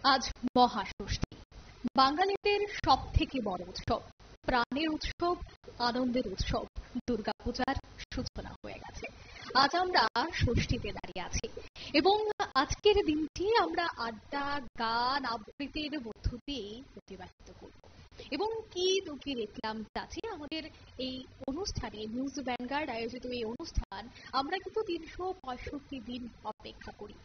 আজ মহাষষ্ঠী, বাঙালিদের সব থেকে বড় উৎসব, প্রাণের উৎসব, আনন্দের উৎসব, দুর্গাপূজার সূচনা হয়ে গেছে। আজ আমরা ষষ্ঠীতে দাঁড়িয়ে আছি এবং আজকের দিনটি আমরা আড্ডা, গান, আবৃত্তির মধ্য দিয়ে অতিবাহিত করব। এবং কি দেখলাম চাচি, আমাদের এই অনুষ্ঠানে, নিউজ ভ্যানগার্ড আয়োজিত এই অনুষ্ঠান আমরা কিন্তু 365 দিন অপেক্ষা করি।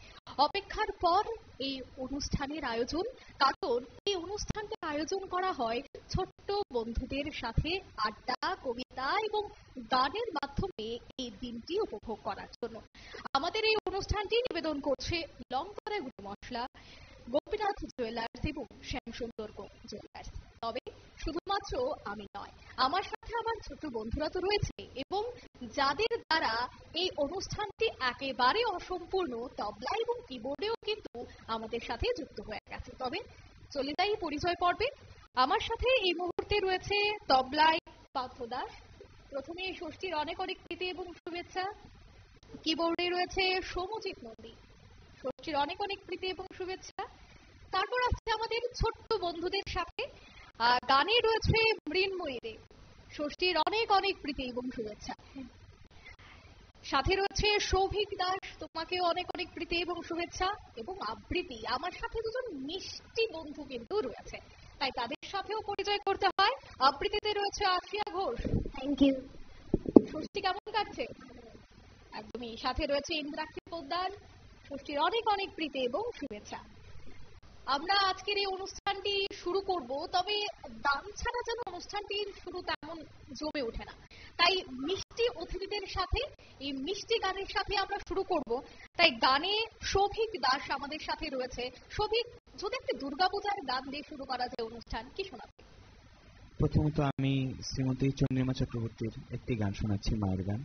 অপেক্ষার পর এই অনুষ্ঠানের আয়োজন, কারণ এই অনুষ্ঠানটা আয়োজন করা হয় ছোট্ট বন্ধুদের সাথে আড্ডা, কবিতা এবং গানের মাধ্যমে এই দিনটি উপভোগ করার জন্য। আমাদের এই অনুষ্ঠানটি নিবেদন করছে লঙ্কারা গুঁড়ো মশলা, গোপীনাথ জুয়েলার্স এবং শ্যামসুন্দর জুয়েলার্স। তবে শুধুমাত্র আমি নয়, আমার সাথে আমার ছোট বন্ধুরা তো রয়েছে এবং যাদের দ্বারা এই অনুষ্ঠানটি একেবারে অসম্পূর্ণ, তবলা এবং কিবোর্ডেও কিন্তু আমাদের সাথে যুক্ত হয়ে গেছে। তবে চলে যাই পরিচয় পর্বে। আমার সাথে এই মুহূর্তে রয়েছে তবলায় পার্থ দাস, প্রথমে ষষ্ঠীর অনেক অনেক প্রীতি এবং শুভেচ্ছা। কিবোর্ডে রয়েছে সৌমজিৎ নন্দী, ষষ্ঠীর অনেক অনেক প্রীতি এবং শুভেচ্ছা। তারপর আছে আমাদের ছোট্ট বন্ধুদের সাথে গানে রয়েছে মৃন্ময়ী দে, ষষ্ঠীর অনেক অনেক প্রীতি এবং শুভেচ্ছা। সাথে রয়েছে সৌভিক দাস, তোমাকে অনেক অনেক প্রীতি এবং শুভেচ্ছা। এবং আবৃত্তি, আমার সাথে দুজন মিষ্টি বন্ধু কিন্তু রয়েছে, তাই তাদের সাথেও পরিচয় করতে হয়। আবৃত্তিতে রয়েছে আশিয়া ঘোষ, থ্যাংক ইউ। ষষ্ঠী কেমন কাটছে? একদমই। সাথে রয়েছে ইন্দ্রাক্ষী পোদ্দার, ষষ্ঠীর অনেক অনেক প্রীতি এবং শুভেচ্ছা। আমরা আজকের এই অনুষ্ঠানটি শুরু করব, তবে গান ছাড়া যেন অনুষ্ঠানটির শুরু তেমন জমে ওঠে না, তাই মিষ্টি অতিথিদের সাথে, এই মিষ্টি গানের সাথে আমরা শুরু করব। তাই গানে সৌভিক দাস আমাদের সাথে রয়েছে। সৌভিক, যদি একটা দুর্গাপূজার গান দিয়ে শুরু করা যায় অনুষ্ঠান, কি শোনাবে? প্রথমত আমি শ্রীমতী চন্দ্রিমা চক্রবর্তীর একটি গান শোনাচ্ছি, মায়ের গান।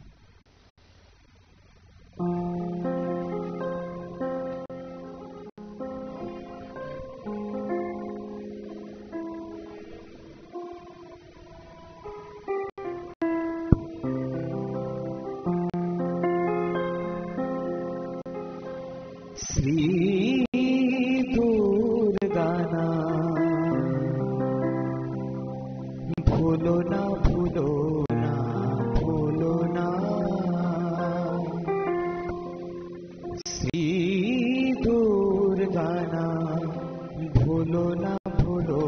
শ্রী দুর্গানা ভুলো না, ভুলো না, ভুলো না, শ্রী দুর্গানা ভুলো না, ভুলো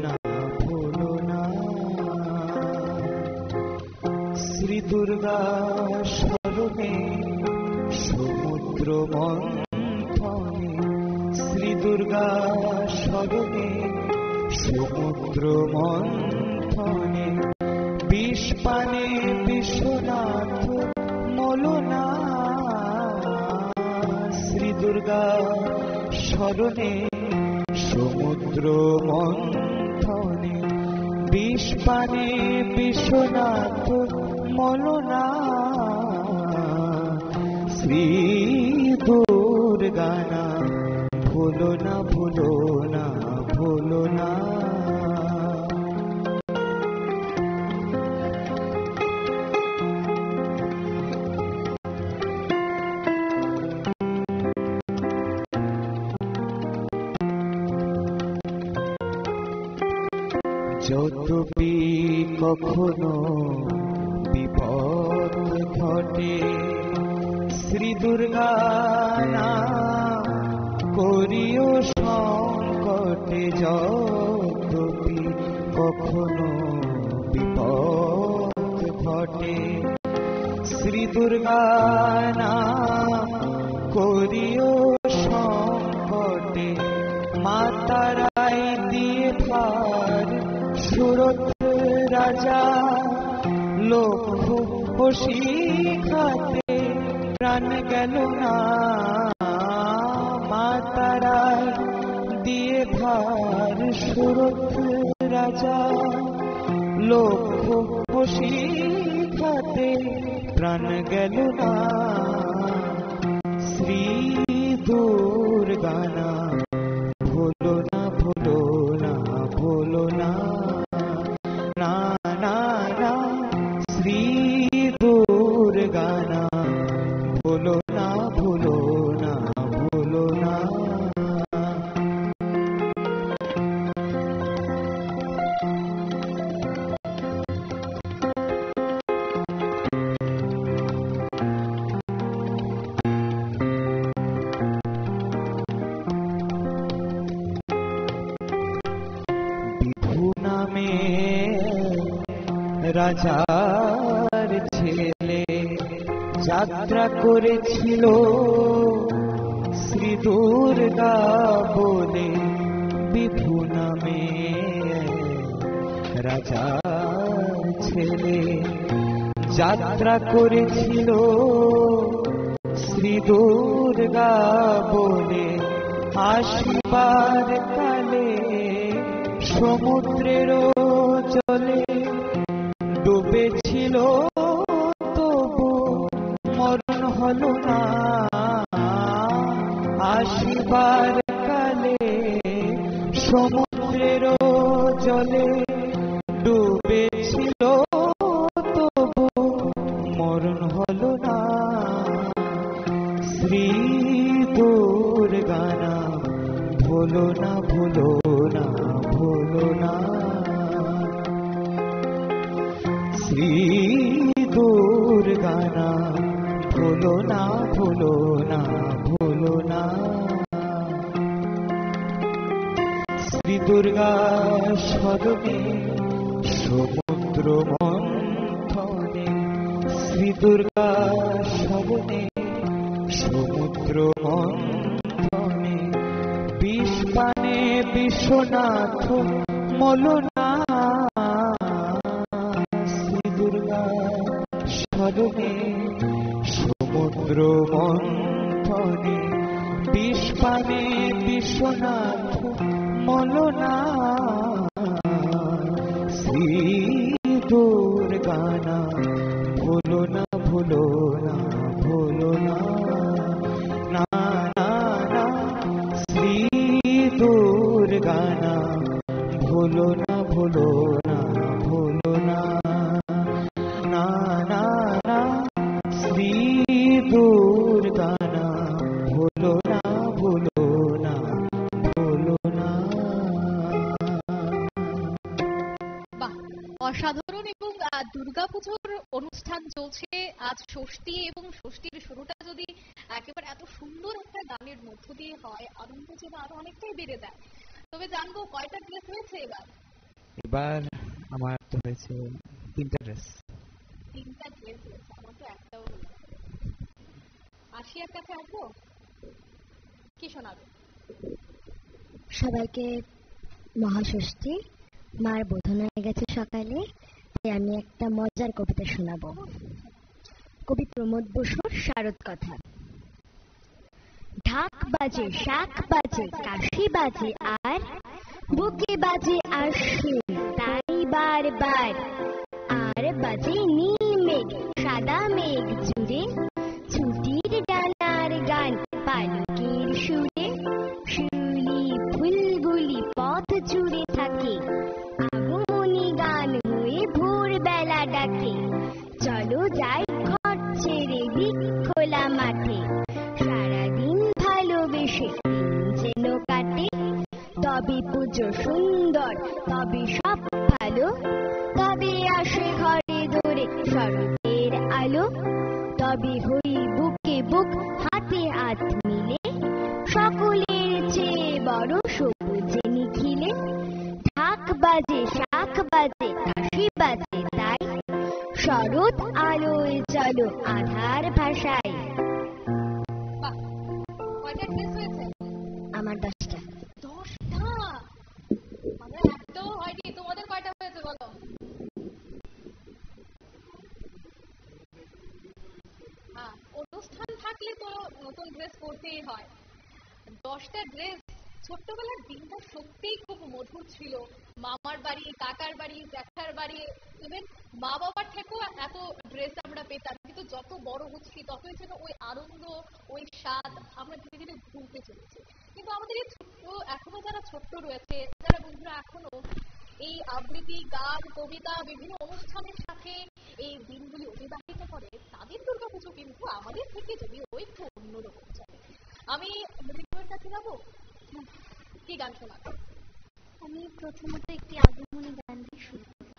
না, ভুলো না, শ্রী দুর্গা স্মরণে সমুদ্র মন্থনে, শ্রী দুর্গা স্মরণে সমুদ্র মন্থনে, বিষ পানে বিশ্বনাথ মলনা, শ্রী দুর্গা স্মরণে সমুদ্র মন্থনে, বিষ পানে বিশ্বনাথ মলনা, শ্রী দুর্গানা ভুলো না, ভুলো না, ভুলো না। যতবি কখনো বিপদ ঘটে, শ্রী দুর্গা নাম করিও সংকটে, যতবি কখনো বিপদ ঘটে, শ্রী দুর্গা নাম করিও সংকটে, মাতারাই দিয়ে ভার সুরত রাজা, লক্ষ শিখাতে প্রাণ গেল না, মাতারাই দিয়ে ভার সুরত রাজা, লক্ষ শিখাতে প্রাণ গেল না, শ্রী দুর্গানা ভুলো না, ভুলো না, ভুলো না, না না না, শ্রী দুর্গানা ভুলো না, ভুলো না, ভুলো না। রাজার ছেলে যাত্রা করেছিল শ্রী দুর্গা বলে বিভু নামে। রাজার ছেলে যাত্রা করেছিল শ্রী দুর্গা বলে আসিবার কালে সমুদ্রের জলে ডুবেছিল, তবু মরণ হলো না। আসিবার কালে সমুদ্রের জলে ডুবেছিল, তবু মরণ হলো না। শ্রী দুর্গা নাম ভুলো না, ভুলো না, ভুলো না। শ্রী দুর্গা নাম ভুলো না, ভুলো না, ভুলো না। শ্রী দুর্গা স্মরণে সমুদ্র মন্থনে, শ্রী দুর্গা স্মরণে সমুদ্র মন্থনে, বিষ পানে বিশ্বনাথ মলনা। শ্রী দুর্গা স্মরণে সমুদ্র মন্থনে, বিষ পানে বিশ্বনাথ মলনা। শ্রী দুর্গা নাম ভুলো না, ভুলো না, ভুলো না। না না না, শ্রী দুর্গা নাম ভুলো না, ভুলো না, ভুলো না। না না না, শ্রী দুর্গা নাম ভুলো না, ভুলো না, ভুলো না। বাহ, অসাধারণ। এবং দুর্গাপুজোর অনুষ্ঠান চলছে, আজ ষষ্ঠী, এবং ষষ্ঠীর শুরুটা যদি একেবারে এত সুন্দর একটা গানের মধ্য দিয়ে হয়, আনন্দ যেন আরো অনেকটাই বেড়ে যায়। তবে জানবো কয়টা ড্রেস হয়েছে এবার? এবার আমার তো হয়েছে 3টা ড্রেস। 3টা ড্রেস হয়েছে, আমার তো একটাও হলো। আশিয়ার কাছে আসবো, কি শোনাবে? সবাইকে মহাষষ্ঠী, মার বোধন হয়ে গেছে সকালে, তাই আমি একটা মজার কবিতা শোনাবো। কবি প্রমোদ বসুর শারদ কথা। ঢাক বাজে, শাক বাজে, কাশি বাজে, আর বুকে বাজে আশ্বিন, তাই বারবার। আর বাজে নীল মেঘ, সাদা মেঘ জুড়ে, ছুটির ডানার গান পালকের সুরে। শিউলি ফুলগুলি পথ জুড়ে থাকে, আগমনী গান হয়ে ভোরবেলা ডাকে। চলো যাই ঘর ছেড়ে দিক খোলা মাঠে, সারাদিন ভালোবেসে দিন যেন কাটে। তবে পুজো সুন্দর, তবে সব ভালো, তবে আসে ঘরে দৌড়ে শরতের আলো। তবে হই বুকে বুক, হাতে হাত মিলে, সকলের চেয়ে বড় সবুজে নিখিলে। ঢাক বাজে, শাখ বাজে, কাশি বাজে, তাই শরৎ আলোয় চলো আধার ভাষায়। বাহ, কয়টা ড্রেস হয়েছে? আমার 10টা। 10টা? আমার একটাও হয়নি। তোমাদের কয়টা হয়েছে বলো? অনুষ্ঠান থাকলে তো নতুন ড্রেস পরতেই হয়। 10টা ড্রেস। ছোট্টবেলার দিনটা সত্যিই খুব মধুর ছিল। মামার বাড়ি, কাকার বাড়ি, জ্যাঠার বাড়ি, ইভেন মা বাবার থেকেও এত ড্রেস আমরা পেতাম। কিন্তু যত বড় হচ্ছি ততই যেন ওই আনন্দ, ওই স্বাদ আমরা ধীরে ধীরে ভুলতে চলেছি। কিন্তু আমাদের এই ছোট্ট, এখনো যারা ছোট্ট রয়েছে, যারা বন্ধুরা এখনো এই আবৃত্তি, গান, কবিতা, বিভিন্ন অনুষ্ঠানের সাথে এই দিনগুলি অতিবাহিত করে, তাদের দুর্গাপুজো কিন্তু আমাদের থেকে যদি একটু অন্যরকম চলে। আমি মৃত্যুর কাছে যাবো, কি গান শোনাবো? আমি প্রথমত একটি আগমনী গান দিয়ে শুরু করব।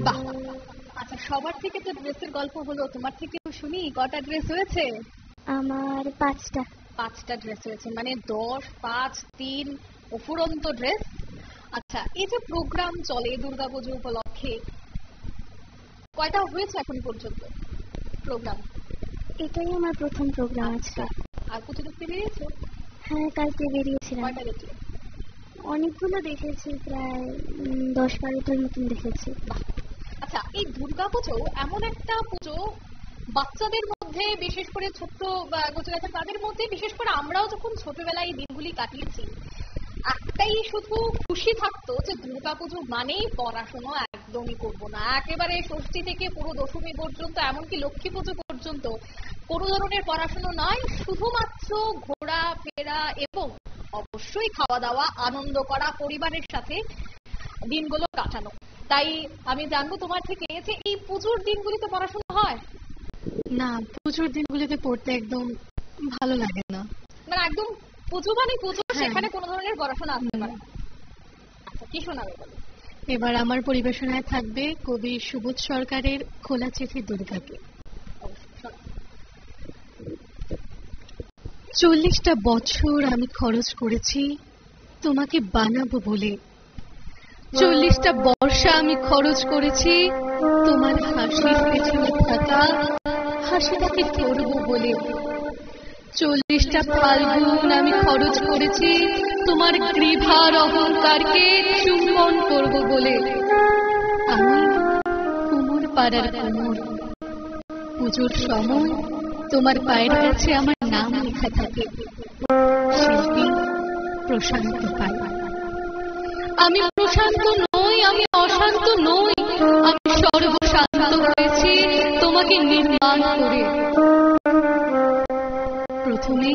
বাহ, আচ্ছা সবার থেকে তো ড্রেসের গল্প হলো, তোমার থেকেও শুনি কটা ড্রেস হয়েছে? আমার 5টা। 5টা ড্রেস হয়েছে, মানে 10, 5, 3 অফুরন্ত ড্রেস। আচ্ছা, এই যে প্রোগ্রাম চলে দুর্গাপুজো উপলক্ষে, কয়টা হয়েছে এখন পর্যন্ত প্রোগ্রাম? এটাই আমার প্রথম প্রোগ্রাম আছে। আর কোথাও দেখতে বেরিয়েছে? হ্যাঁ, কালকে বেরিয়েছিলাম। কয়টা দেখলে? অনেকগুলো দেখেছি, প্রায় 10-12টার মতন দেখেছি। আচ্ছা, এই দুর্গাপুজো এমন একটা পুজো, বাচ্চাদের মধ্যে বিশেষ করে ছোট্ট গোছগাছা তাদের মধ্যে, বিশেষ করে আমরাও যখন ছোটবেলায় এই দিনগুলি কাটিয়েছি, একটাই শুধু খুশি থাকতো যে দুর্গাপুজো মানেই পড়াশোনা একদমই করবো না। একেবারে ষষ্ঠী থেকে পুরো দশমী পর্যন্ত, এমনকি লক্ষ্মী পুজো পর্যন্ত কোনো ধরনের পড়াশোনা নয়, শুধুমাত্র ঘোরা ফেরা এবং অবশ্যই খাওয়া দাওয়া, আনন্দ করা, পরিবারের সাথে দিনগুলো কাটানো। তাই আমি জানবো তোমার থেকে যে এই পুজোর দিনগুলিতে পড়াশোনা হয়? না, পুজোর দিনগুলিতে পড়তে একদম ভালো লাগে না। মানে একদম পুজো মানে পুজো, সেখানে কোনো ধরনের পড়াশোনা আসতে পারে না। আচ্ছা, কি শোনাবে বলো? এবার আমার পরিবেশনায় থাকবে কবি সুবোধ সরকারের খোলা চিঠি দুর্গাকে। 40টা বছর আমি খরচ করেছি তোমাকে বানাবো বলে, 40টা বর্ষা আমি খরচ করেছি তোমার হাসির পেছনে থাকা হাসিটাকে করবো বলে, 40টা ফাল্গুন আমি খরচ করেছি তোমার গ্রীভার অহংকারকে চুম্বন করব বলে। আমি কুমোর পাড়ার কুমোর, পুজোর সময় তোমার পায়ের কাছে আমার নাম লেখা থাকে, শিল্পী প্রশান্ত পাল। আমি প্রশান্ত নই, আমি অশান্ত নই, আমি সর্বশান্ত হয়েছি তোমাকে নির্মাণ করে। প্রথমে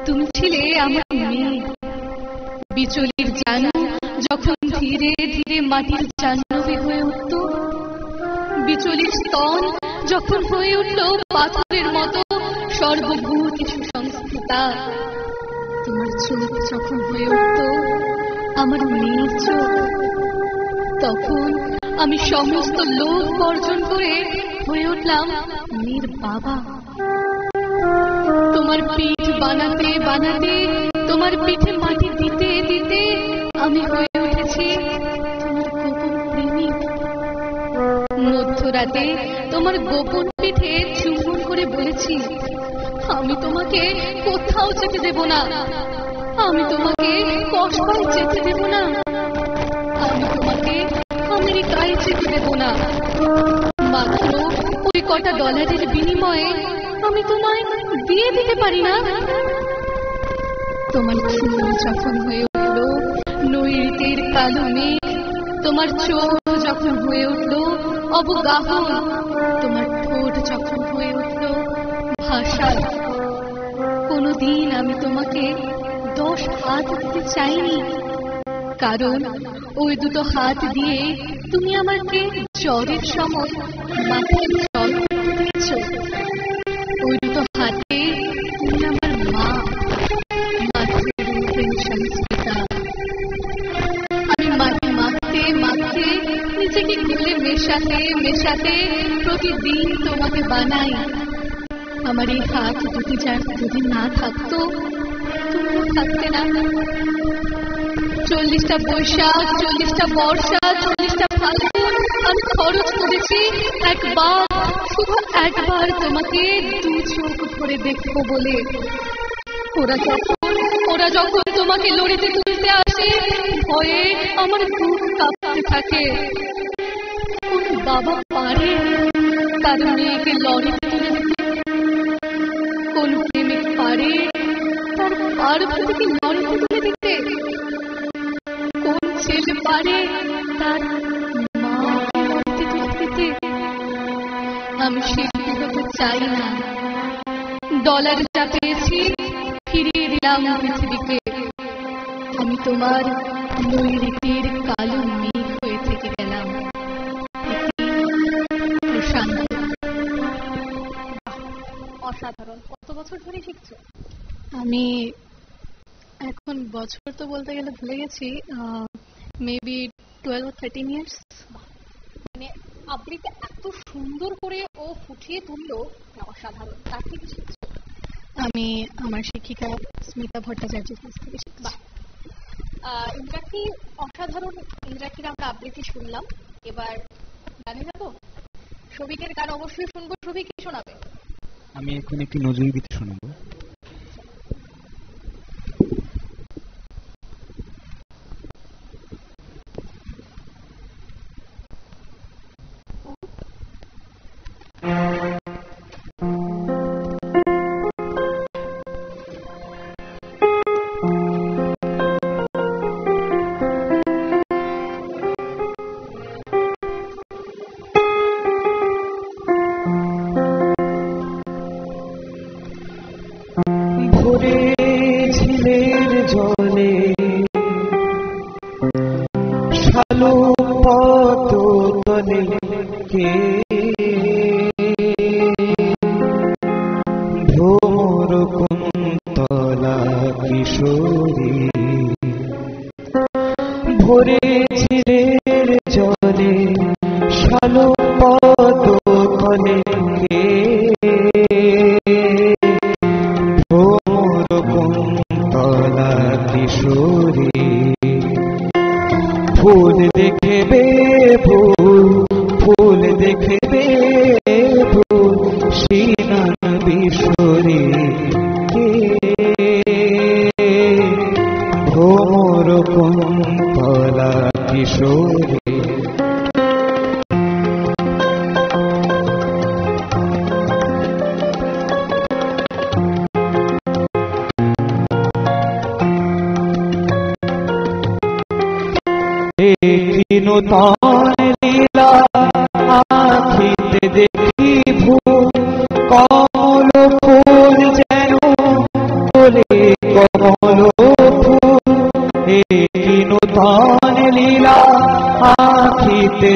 তুমি ছিলে আমার মেয়ে, বিচলির জানু যখন ধীরে ধীরে মাটির জাহ্নবী হয়ে উঠত, বিচলির স্তন যখন হয়ে উঠল পাথরের মতো সর্বভূত কিছু সংস্থিতা, তোমার চোখ যখন হয়ে উঠত আমার মেয়ের চোখ, তখন আমি সমস্ত লোভ বর্জন করে হয়ে উঠলাম মেয়ের বাবা। তোমার পিঠ বানাতে বানাতে, তোমার পিঠে মাটি দিতে দিতে আমি হয়ে উঠেছি তোমার গোপন প্রেমিক। মধ্যরাতে তোমার গোপন পিঠে চুম্বন করে বলেছি, আমি তোমাকে কোথাও যেতে দেব না, আমি তোমাকে কসবায় যেতে দেব না, আমি তোমাকে আমেরিকায় যেতে দেব না। মাত্র ওই কটা ডলারের বিনিময়ে আমি তোমায় দিয়ে দিতে পারি না? তোমার চুল যখন হয়ে উঠল নৈঋতের কালো মেঘ, তোমার চোখ যখন হয়ে উঠল অবগাহন, তোমার ঠোঁট যখন হয়ে উঠল ভাষা, কোনদিন আমি তোমাকে 10 হাত দিতে চাইনি, কারণ ওই দুটো হাত দিয়ে তুমি আমাকে জ্বরের সময় মাথায় জল দিয়েছ। ওই দুটো হাতে তুমি আমার মা, মাতৃরূপেণ সংস্কৃতা। আমি মাটি মাখতে মাখতে, নিজেকে গুলে মেশাতে মেশাতে প্রতিদিন তোমাকে বানাই। আমার এই হাত দুটি যার যদি না থাকতো, তুমিও থাকতে না। 40টা বৈশাখ, 40টা বর্ষা, 40টা ফাল্গুন আমি খরচ করেছি একবার, শুধু একবার তোমাকে 2 চোখ ভরে দেখবো বলে। ওরা যখন তোমাকে লড়িতে তুলতে আসে, ভয়ে আমার বুক কাঁপতে থাকে। কোন বাবা পারে তার মেয়েকে লড়িতে তুলে দিতে? কোন প্রেমিক পারে তার পার্বতীকে লড়িতে তুলে দিতে? কোন ছেলে পারে তার মাকে লড়িতে তুলে দিতে? আমি শিল্পী হতে চাই না। ডলার যা পেয়েছি ফিরিয়ে দিলাম পৃথিবীকে। আমি তোমার নৈঋতির কালো মেঘ হয়ে থেকে গেলাম। প্রশান্ত। অসাধারণ। কত বছর ধরে শিখছো? আমি এখন বছর তো বলতে গেলে ভুলে গেছি, মেবি 12 or 13 years। মানে আবৃত্তি এত সুন্দর করে ও ফুটিয়ে তুললো, অসাধারণ। তার থেকে শিখছো? আমি আমার শিক্ষিকা স্মিতা ভট্টাচার্যের কাছ থেকে শিখছি। ইন্দ্রাক্ষী, অসাধারণ ইন্দ্রাক্ষীর আমরা আবৃত্তি শুনলাম। এবার গানে যাবো। সবিকের গান অবশ্যই শুনবো। সবি কি শোনাবে? আমি এখন একটি নজরুল গীত শোনাবো।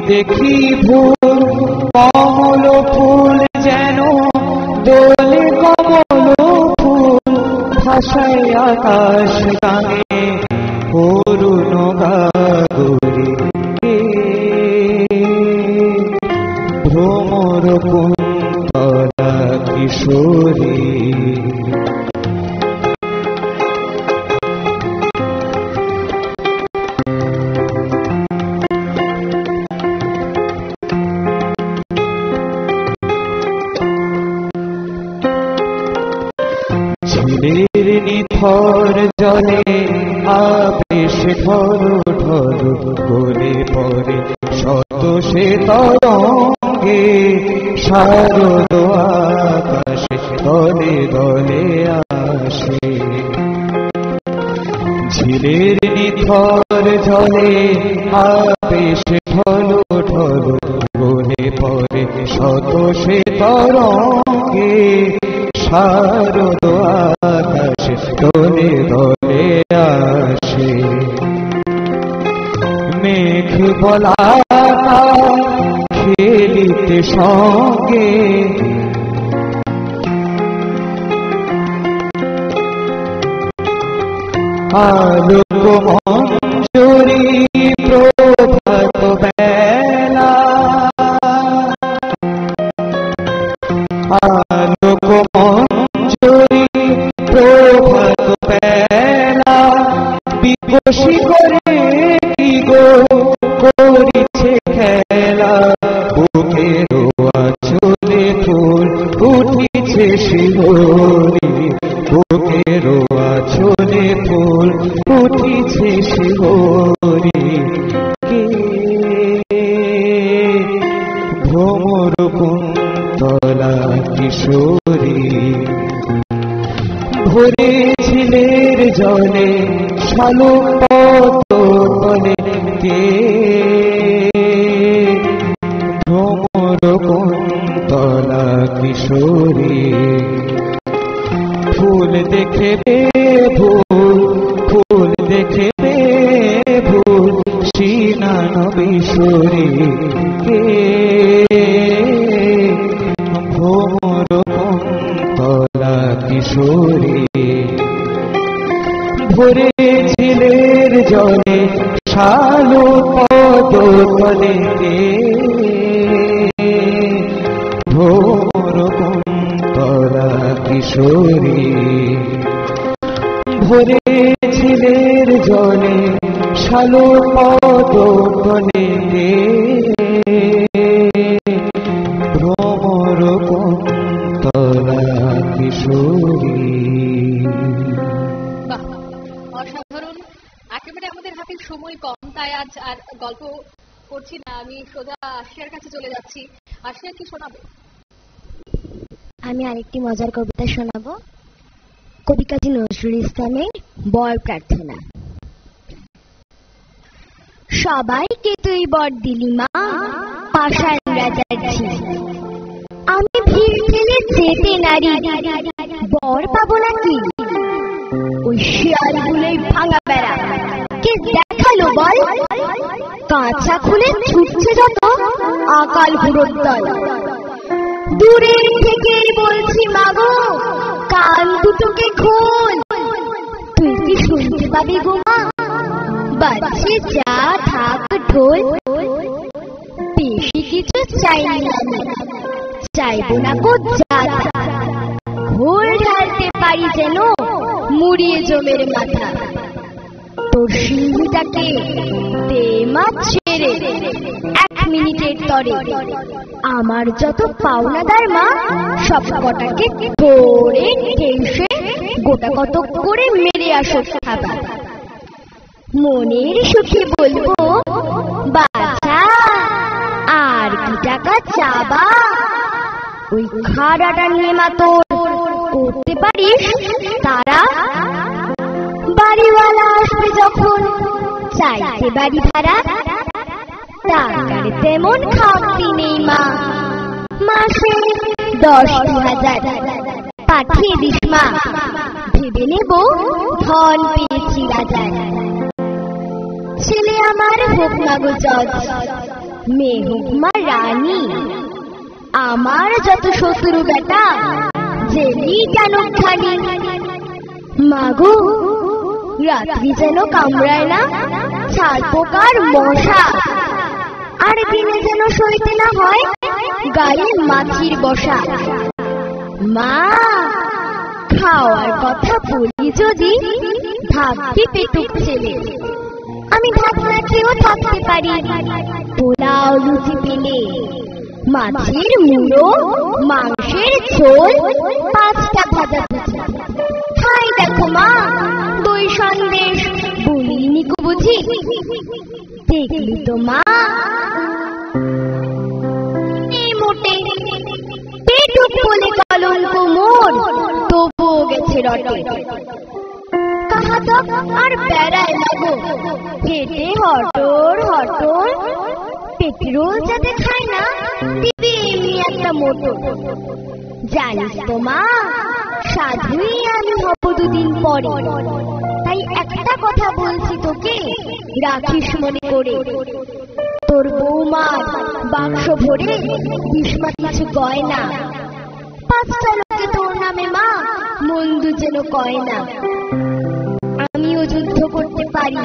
দেখি ভুল কমল ফুল যেন দোলে, কমল ফুল ভাসায় আকাশ গানে করুণ গাগরে, ভ্রমর কুন্তলা কিশোরী। নিথর জলে আবেশ ঢল ঢল গলে পড়ে শত সে তরঙ্গে, শারদ আকাশে দলে দলে আসে। ঝিলের নিথর জলে আবেশ ঢল ঢল গলে পড়ে শত সে তরঙ্গে, শারদ আকাশে দলে দলে আসে। মেঘ বলা খেলিতে সঙ্গে, আলোক মঞ্জুরি প্রভাত বেলা, আলোক মঞ্জুরি প্রভাত বেলা, বিকশি করে কি গো করিছে খেলা, বুকের আঁচলে ফুল উঠিছে শিহরি, বুকের আঁচলে ফুল উঠিছে শিহরি। কে ভ্রমর কুন্তলা কিশোরী, ভরে ঝিলের জলে শালুক পদ্মতলে, কে ভ্রমর কুন্তলা কিশোরী। ফুল দেখবে ভুল, ফুল দেখবে ভুল, সিনান বিশোরী। কে ভ্রমর কুন্তলা কিশোরী, ভরে ঝিলের জলে শালুক পদ্মতলে, কিশোরী ভরে ঝিলের জলে শালো পদনে ভ্রমর কুন্তলা কিশোরী। অসাধারণ। একেবারে আমাদের হাতে সময় কম, তাই আজ আর গল্প করছি না, আমি সোজা আশিয়ার কাছে চলে যাচ্ছি। আশিয়া কি শোনাবে? আমি আরেকটি মজার কবিতা শোনাবো। কবি কাজী নজরুল ইসলামের বর প্রার্থনা। সবাইকে তুই বর দিলি মা, পাষাণ রাজার ঝি। আমি ভিড় ঠেলে যেতে নারী, বর পাবো নাকি? ওই শিয়ালগুলোই ভাঙা বেড়া, কে দেখালো বল? কাঁচা খুলে ছুটছে যত আকাল ঘুরোর দল। দূরে থেকে বলছি মাগো, কান দুটোকে খোল। তুই কি শুনতে পাবি গো মা? বাজছে যা থাক ঢোল। বেশি কিছু চাইনি আমি, চাইবো না গো যা। ঘোল ঢালতে পারি যেন মুড়িয়ে জমের মাথা। তোর সিংহটাকে দে মা ছেড়ে, 1 মিনিটের তরে। আমার যত পাওনাদার মা, সব কটাকে ধরে ঠেসে গোটা কত করে মেরে আসো খাবার। মনের সুখে বলবো বাছা, আর কি টাকা চাবা? ওই খাড়াটা নিয়ে মা তোর করতে পারিস তারা? বাড়িওয়ালা আসবে যখন চাইতে বাড়ি ভাড়া, টাকার তেমন খাপতি নেই মা। মাসে 10,000 পাঠিয়ে দিস মা, ভেবে নেব ধন পেয়েছি রাজার। ছেলে আমার হোক না গো জজ, মেয়ে হোক মা রানী। আমার যত শ্বশুর বেটা জেলি কেন খানি। মাগো রাত্রি যেন কামড়ায় না ছাল পোকার মশা, আর দিনে যেন সইতে না হয় গায়ে মাছির বসা। মা খাওয়ার কথা বলি যদি, ভাববি পেটুক ছেলে। আমি ভাত না খেয়েও থাকতে পারি, পোলাও লুচি পেলে। মাছের মুড়ো, মাংসের ঝোল, 5টা ভাজা ভুজি। খাই দেখো মা দই সন্দেশ, বলিনি কো বুঝি। দেখলি তো মা এই মোটে পেটুক বলে কলঙ্ক মোর, তবুও গেছে রটে। কাহা তক আর বেড়ায় না গো, হেঁটে হটর হটর। পেট্রোল যাতে খায় না, দিবি এমনি একটা মোটর। জানিস তো মা, সাধুই আমি হব 2 দিন পরে। তাই একটা কথা বলছি তোকে, রাখিস মনে করে। তোর বৌমার বাক্স ভরে বিস্মা কিছু গয়না, 5টা লোকে তোর নামে মা মন্দু যেন কয় না। আমিও যুদ্ধ করতে পারি,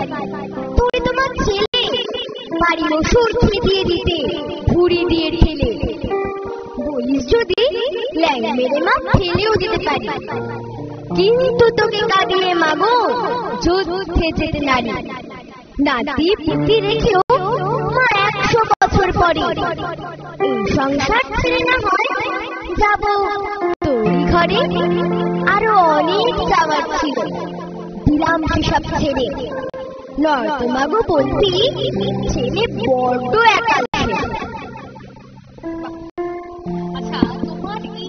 তোরে তোমার ছেলে বাড়ির ওষুধ দিয়ে দিতে, ভুড়ি দিয়ে ঠেলে। বলিস যদি ল্যাং মেরে মা ফেলেও দিতে পারি, কিন্তু তোকে কাঁদিয়ে মাগো যুদ্ধে যেতে নারী। নাতি পুতি রেখেও মা 100 বছর পরে এই সংসার ছেড়ে না হয় যাব তোরই ঘরে। আরো অনেক যাওয়ার ছিল, দিলাম সেসব ছেড়ে। নয়তো মাগো বলবি ছেলে বড্ড একা। আচ্ছা, তোমার এই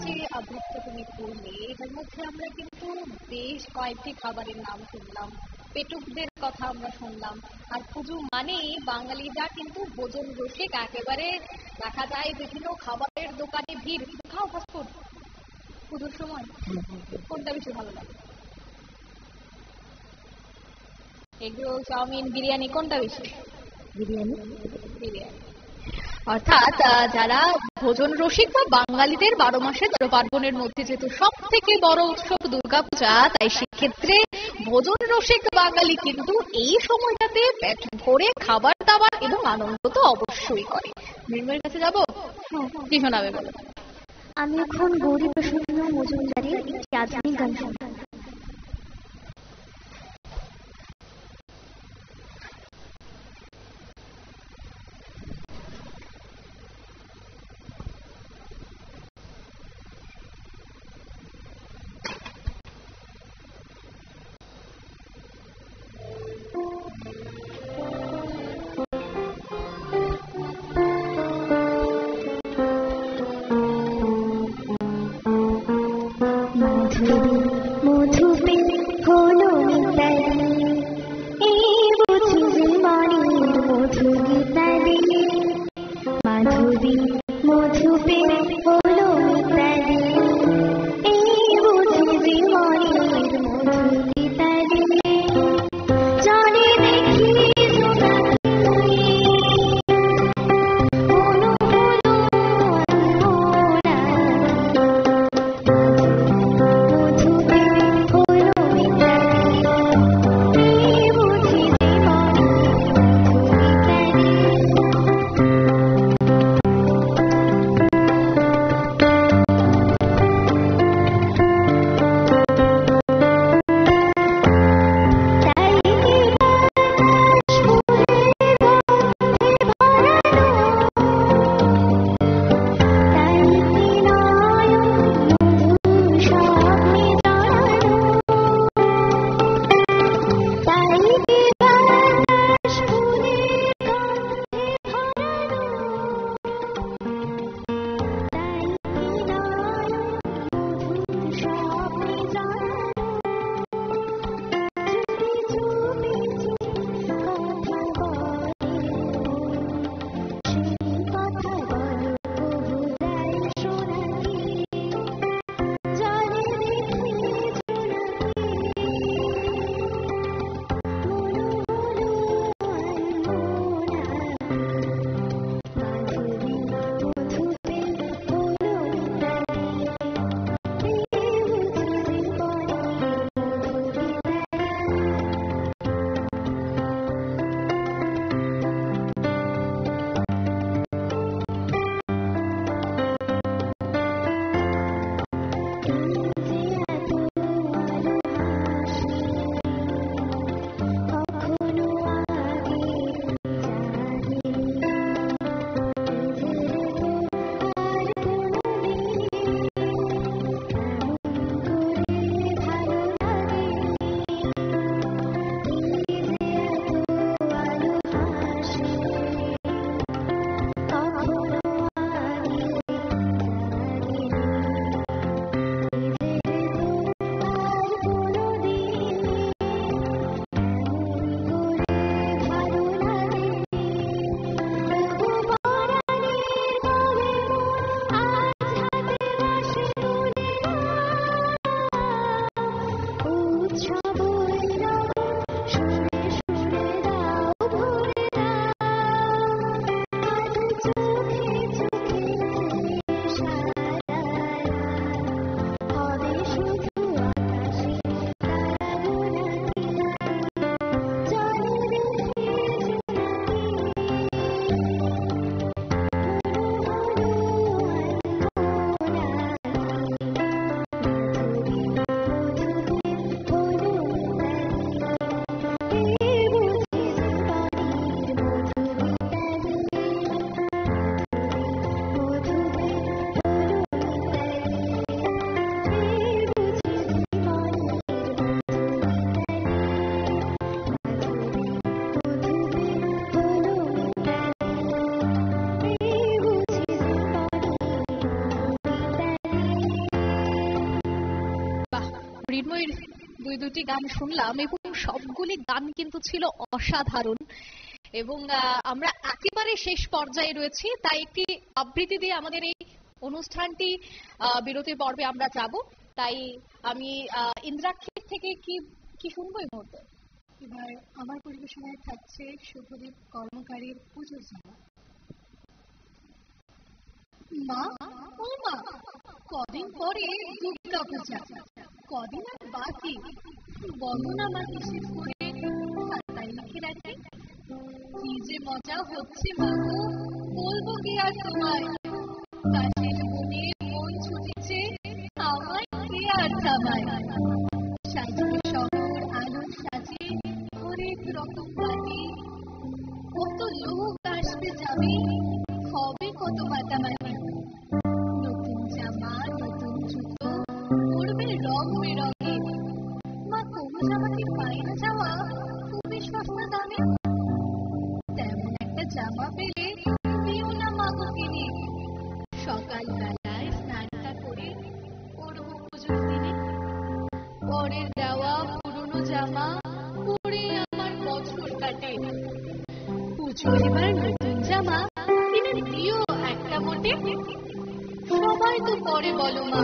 যে আবৃত্তি তুমি করলে, এটার মধ্যে আমরা কিন্তু বেশ কয়েকটি খাবারের নাম শুনলাম, পেটুকদের কথা আমরা শুনলাম। আর পুজো মানে বাঙালিরা কিন্তু ভোজন রসিক, একেবারে দেখা যায় বিভিন্ন খাবারের দোকানে ভিড়। খাও ফাস্টফুড পুজোর সময়, কোনটা বেশি ভালো লাগে? এগরোল, চাউমিন, বিরিয়ানি, কোনটা বেশি? বিরিয়ানি। বিরিয়ানি। অর্থাৎ যারা ভোজন রসিক বা বাঙালিদের 12 মাসে 13 পার্বণের মধ্যে যেহেতু সব থেকে বড় উৎসব দুর্গাপূজা, তাই সেক্ষেত্রে ভোজন রসিক বাঙালি কিন্তু এই সময়টাতে পেট ভরে খাবার দাবার এবং আনন্দ তো অবশ্যই করে। মৃন্ময়ের কাছে যাবো, কি শোনাবে বলো? আমি এখন গৌরী প্রসন্ন মজুমদারের একটি আধুনিক গান শুনব। দুটি গান শুনলাম এবং সবগুলি গান কিন্তু ছিল অসাধারণ এবং আমরা একেবারে শেষ পর্যায়ে রয়েছি, তাই একটি আবৃত্তি দিয়ে আমাদের এই অনুষ্ঠানটি বিরতির পর্বে আমরা যাব। তাই আমি ইন্দ্রাক্ষীর থেকে কি শুনবো এই মুহূর্তে? এবার আমার পরিবেশনায় থাকছে শুভদীপ কর্মকারীর পুজোর যাওয়া। মা ও মা, কদিন পরে দুর্গা পূজা, কদিন আর বাকি, বলো না মা কিসে করে খাতায় লিখে রাখি। কি যে মজা হচ্ছে মা গো, বলবো কি আর তোমায়। কাশের মনে মন আমায় সাজিয়ে শহর আলোর সাজে হরেক রকম পার্টি, কত লোক আসবে যাবে, হবে কত মাতামাতি, নতুন জামা নতুন জুতো পড়বে রং বেরঙে, মা কোনো জামাতে পায় না যাওয়া খুবই সস্তা দামে, তেমন একটা জামা পেলে দিও না মাগো কিনে, সকালবেলায় স্নানটা করে পরবো পুজোর দিনে, পরের দেওয়া পুরনো জামা পরে আমার বছর কাটে, পুজো এবার নতুন জামা কিনে দিও একটা মোটে, সবাই তো পরে বলো মা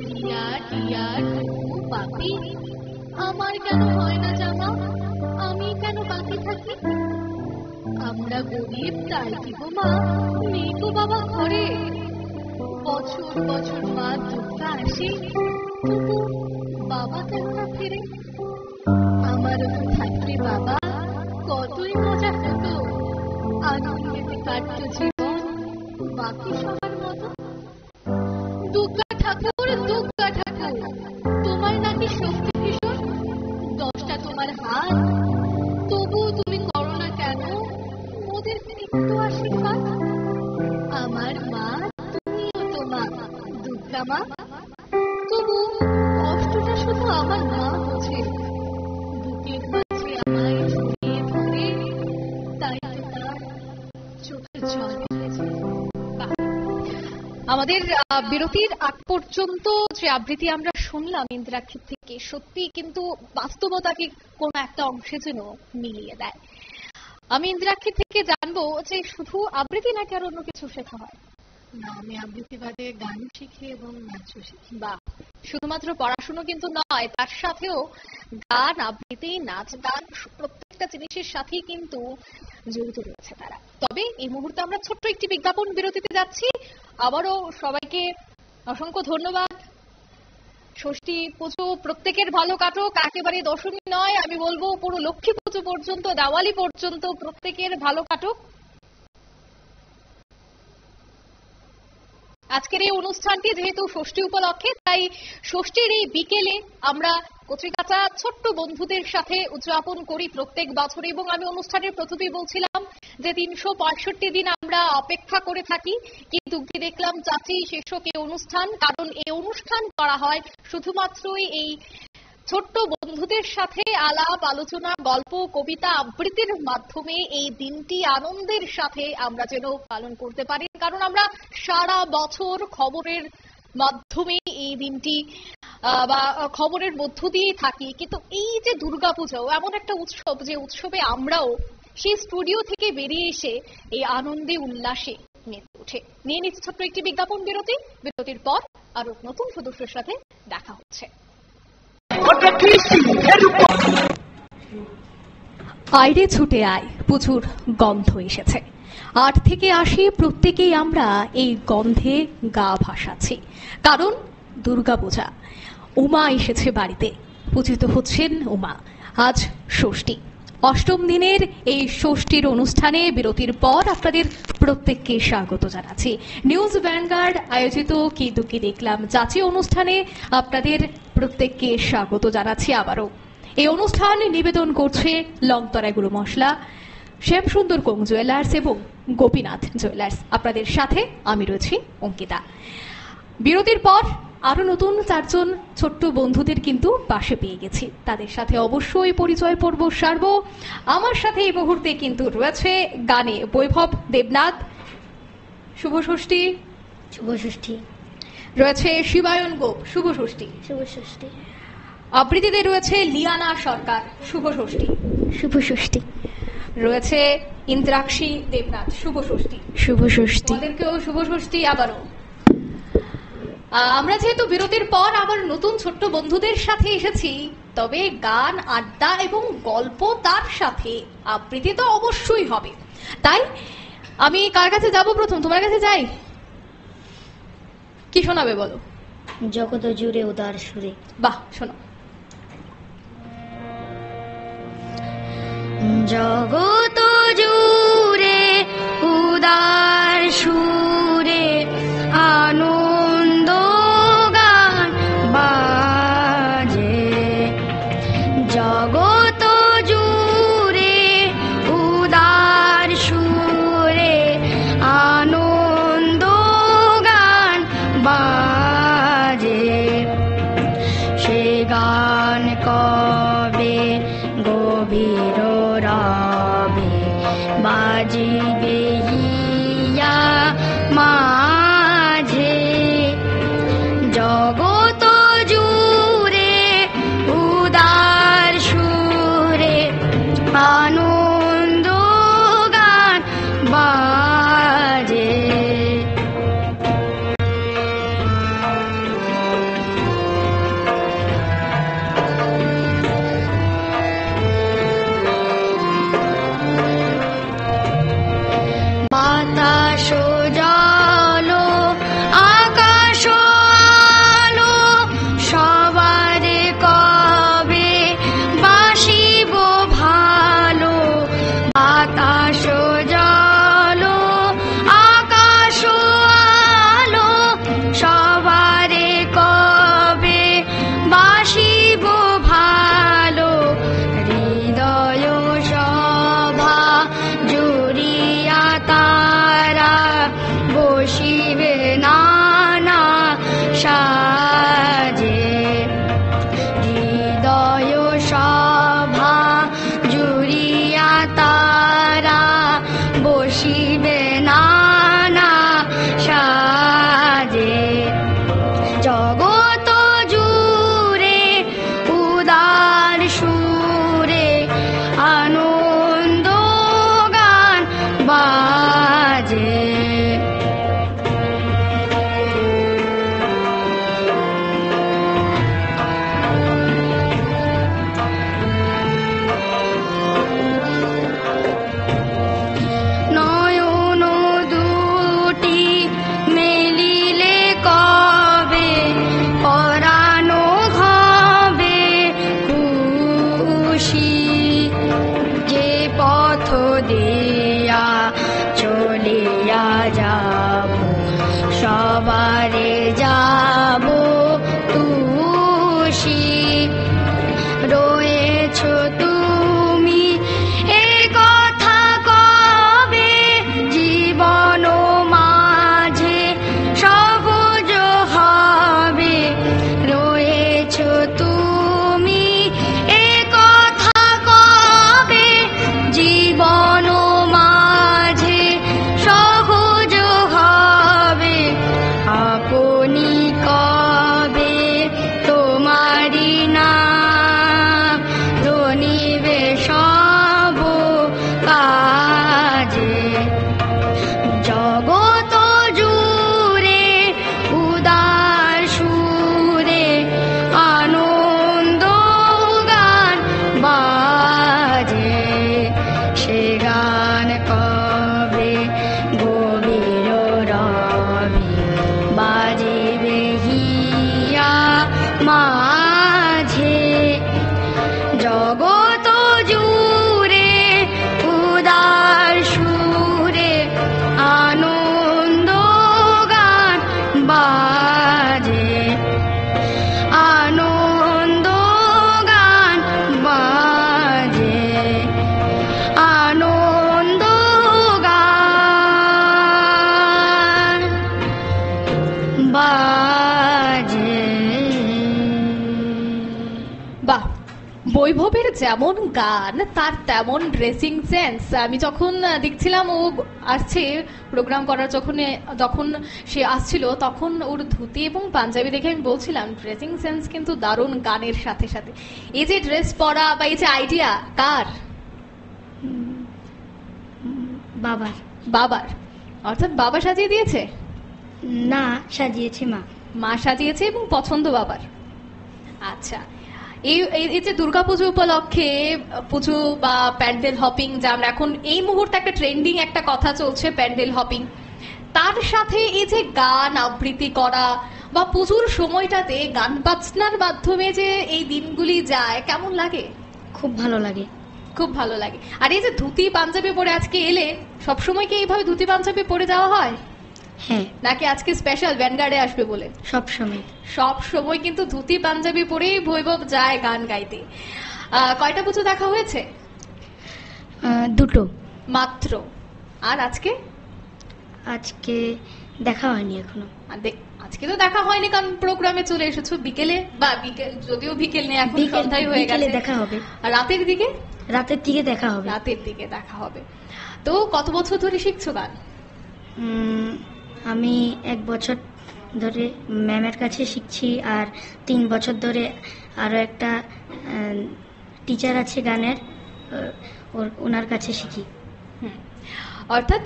রিয়া টিয়া টুকু পাপি, আমার কেন হয় না জামা, আমি কেন বাকি থাকি, আমরা গরিব তাই কি গো মা, নেই গো বাবা ঘরে, বছর বছর মা দুর্গা আসে তবু বাবা কেন না ফিরে, আমারও তো থাকলে বাবা কতই মজা হতো, আনন্দেতে কাটতো জীবন বাকি সবার মতো, দুর্গা ঠাকুর তোমার নাকি শক্তি ভীষণ, 10টা তোমার হাত তবু তুমি করো না কেন ওদের একটু আশীর্বাদ, আমার মা তুমিও তো মা দুর্গা মা, তবু কষ্টটা শুধু আমার মা বোঝে, বুকের মাঝে আমায় জড়িয়ে ধরে, তাই তো তার চোখে জল এসেছে। আমাদের বিরতির আগ পর্যন্ত যে আবৃত্তি আমরা শুনলাম ইন্দ্রাক্ষী থেকে, সত্যি কিন্তু বাস্তবতাকে কোন একটা অংশে যেন মিলিয়ে দেয়। আমি ইন্দ্রাক্ষী থেকে জানবো যে শুধু আবৃত্তি নাকি আর অন্য কিছু শেখা হয়? না, আমি আবৃত্তি বাদে গান শিখি এবং নাচও শিখি। বা শুধুমাত্র পড়াশুনো কিন্তু নয়, তার সাথেও গান, আবৃত্তি, নাচ, গান প্রত্যেকটা জিনিসের সাথেই কিন্তু জড়িত রয়েছে তারা। তবে এই মুহূর্তে আমরা ছোট্ট একটি বিজ্ঞাপন বিরতিতে যাচ্ছি। আবারও সবাইকে অসংখ্য ধন্যবাদ। ষষ্ঠী পুজো প্রত্যেকের ভালো কাটুক, একেবারে দশমী নয়, আমি বলবো পুরো লক্ষ্মী পুজো পর্যন্ত, দেওয়ালি পর্যন্ত প্রত্যেকের ভালো কাটুক। আজকের এই অনুষ্ঠানটি যেহেতু ষষ্ঠী উপলক্ষে, তাই ষষ্ঠীর এই বিকেলে আমরা কচিকাঁচা ছোট্ট বন্ধুদের সাথে উদযাপন করি প্রত্যেক বছর, এবং আমি অনুষ্ঠানের প্রথমেই বলছিলাম যে 365 দিন আমরা অপেক্ষা করে থাকি, কিন্তু কি দেখলাম চাচি শেষ হোক এই অনুষ্ঠান, কারণ এই অনুষ্ঠান করা হয় শুধুমাত্রই এই ছোট্ট বন্ধুদের সাথে আলাপ আলোচনা, গল্প, কবিতা, আবৃত্তির মাধ্যমে এই দিনটি আনন্দের সাথে আমরা যেন পালন করতে পারি, কারণ আমরা সারা বছর খবরের মাধ্যমে এই দিনটি বা খবরের মধ্য দিয়েই থাকি, কিন্তু এই যে দুর্গাপূজা এমন একটা উৎসব, যে উৎসবে আমরাও সেই স্টুডিও থেকে বেরিয়ে এসে এই আনন্দে উল্লাসে মেতে উঠে। নিয়ে নিচ্ছি ছোট্ট একটি বিজ্ঞাপন বিরতি। বিরতির পর আরো নতুন সদস্যের সাথে দেখা হচ্ছে। আইরে ছুটে আয়, প্রচুর গন্ধ এসেছে। 8 থেকে 80 প্রত্যেকেই আমরা এই গন্ধে গা ভাসাচ্ছি, কারণ দুর্গাপূজা। উমা এসেছে বাড়িতে, পূজিত হচ্ছেন উমা। আজ ষষ্ঠী, 8ম দিনের এই ষষ্ঠীর অনুষ্ঠানে বিরতির পর আপনাদের প্রত্যেককে স্বাগত জানাচ্ছি। নিউজ ভ্যানগার্ড আয়োজিত কি দুঃখী দেখলাম চাচি অনুষ্ঠানে আপনাদের প্রত্যেককে স্বাগত জানাচ্ছি আবারও। এই অনুষ্ঠান নিবেদন করছে লংতরাই গুঁড়ো মশলা, শ্যামসুন্দর কোং জুয়েলার্স এবং গোপীনাথ জুয়েলার্স। আপনাদের সাথে আমি রয়েছি অঙ্কিতা। বিরতির পর আরো নতুন 4 জন ছোট্ট বন্ধুদের কিন্তু পাশে পেয়ে গেছি, তাদের সাথে অবশ্যই পরিচয় পর্ব সারব। আমার সাথে এই মুহূর্তে কিন্তু রয়েছে গানে বৈভব দেবনাথ, শুভ ষষ্ঠী। শুভ ষষ্ঠী। রয়েছে শিবায়ন গোপ, শুভ ষষ্ঠী। শুভ ষষ্ঠী। আবৃত্তিতে রয়েছে লিয়ানা সরকার, শুভ ষষ্ঠী। শুভ ষষ্ঠী। রয়েছে ইন্দ্রাক্ষী দেবনাথ, শুভ ষষ্ঠী। শুভ ষষ্ঠী। ওদেরকেও শুভ ষষ্ঠী আবারও। আমরা যেহেতু বিরতির পর আবার নতুন ছোট্ট বন্ধুদের সাথে এসেছি, তবে গান, আড্ডা এবং গল্প, তার সাথে আবৃত্তি তো অবশ্যই হবে। তাই আমি কার কাছে যাব প্রথম? তোমার কাছে যাই। কি শোনাবে বলো? জগত জুড়ে উদার সুরে। বাহ, শোনো। জগত জুড়ে উদার সুরে আনন্দ গান সবারে যাব তুষি রয়েছ তুমি এ কথা কবে জীবন মাঝে সবুজ হবে রয়েছ তুমি এ কথা কবে জীবন মাঝে সহজ হবে আপনি কবে তোমারি নাম ধনিবে সব কাজে জগত জুড়ে উদার সুরে আনন্দ গান বাজে সে গান কবে গভীর রবি বাজিবে হিয়া মাঝে জগত জুড়ে উদার সুরে আনন্দ গান বাজে আনন্দ গান বাজে আনন্দ গান বাজে। বাহ, বৈভবের যেমন গান তার তেমন ড্রেসিং সেন্স। আমি যখন দেখছিলাম ও আসছে প্রোগ্রাম করার, যখন সে আসছিল তখন ওর ধুতি এবং পাঞ্জাবি দেখে আমি বলছিলাম ড্রেসিং সেন্স কিন্তু দারুণ গানের সাথে সাথে। এই যে ড্রেস পরা বা এই যে আইডিয়া কার? বাবার। বাবার, অর্থাৎ বাবা সাজিয়ে দিয়েছে? না, সাজিয়েছে মা। মা সাজিয়েছে এবং পছন্দ বাবার। আচ্ছা, এই যে দুর্গাপুজো উপলক্ষে পুজো বা প্যান্ডেল হপিং, যা আমরা এখন এই মুহূর্তে একটা ট্রেন্ডিং একটা কথা চলছে প্যান্ডেল হপিং, তার সাথে এই যে গান আবৃত্তি করা বা পুজোর সময়টাতে গান বাজনার মাধ্যমে যে এই দিনগুলি যায়, কেমন লাগে? খুব ভালো লাগে। খুব ভালো লাগে। আর এই যে ধুতি পাঞ্জাবি পরে আজকে এলে, সবসময় কি এইভাবে ধুতি পাঞ্জাবি পরে যাওয়া হয়? হ্যাঁ। নাকি আজকে স্পেশাল ভ্যানগার্ডে আসবে বলে? সব সময়। সব সময় কিন্তু ধুতি পাঞ্জাবি পরেই বৈভব যায় গান গাইতে। কয়টা পুজো দেখা হয়েছে? দুটো মাত্র। আর আজকে? আজকে দেখা হয়নি এখনো। আজকে তো দেখা হয়নি কারণ প্রোগ্রামে চলে এসেছো বিকেলে, বা বিকেল যদিও বিকেল নেই, এখন সন্ধ্যায় হয়ে গেছে। দেখা হবে। আর রাতের দিকে? রাতের দিকে দেখা হবে। রাতের দিকে দেখা হবে। তো কত বছর ধরে শিখছো গান? আমি 1 বছর ধরে ম্যামের কাছে শিখছি, আর 3 বছর ধরে আরো একটা টিচার আছে গানের, ওনার কাছে শিখি। অর্থাৎ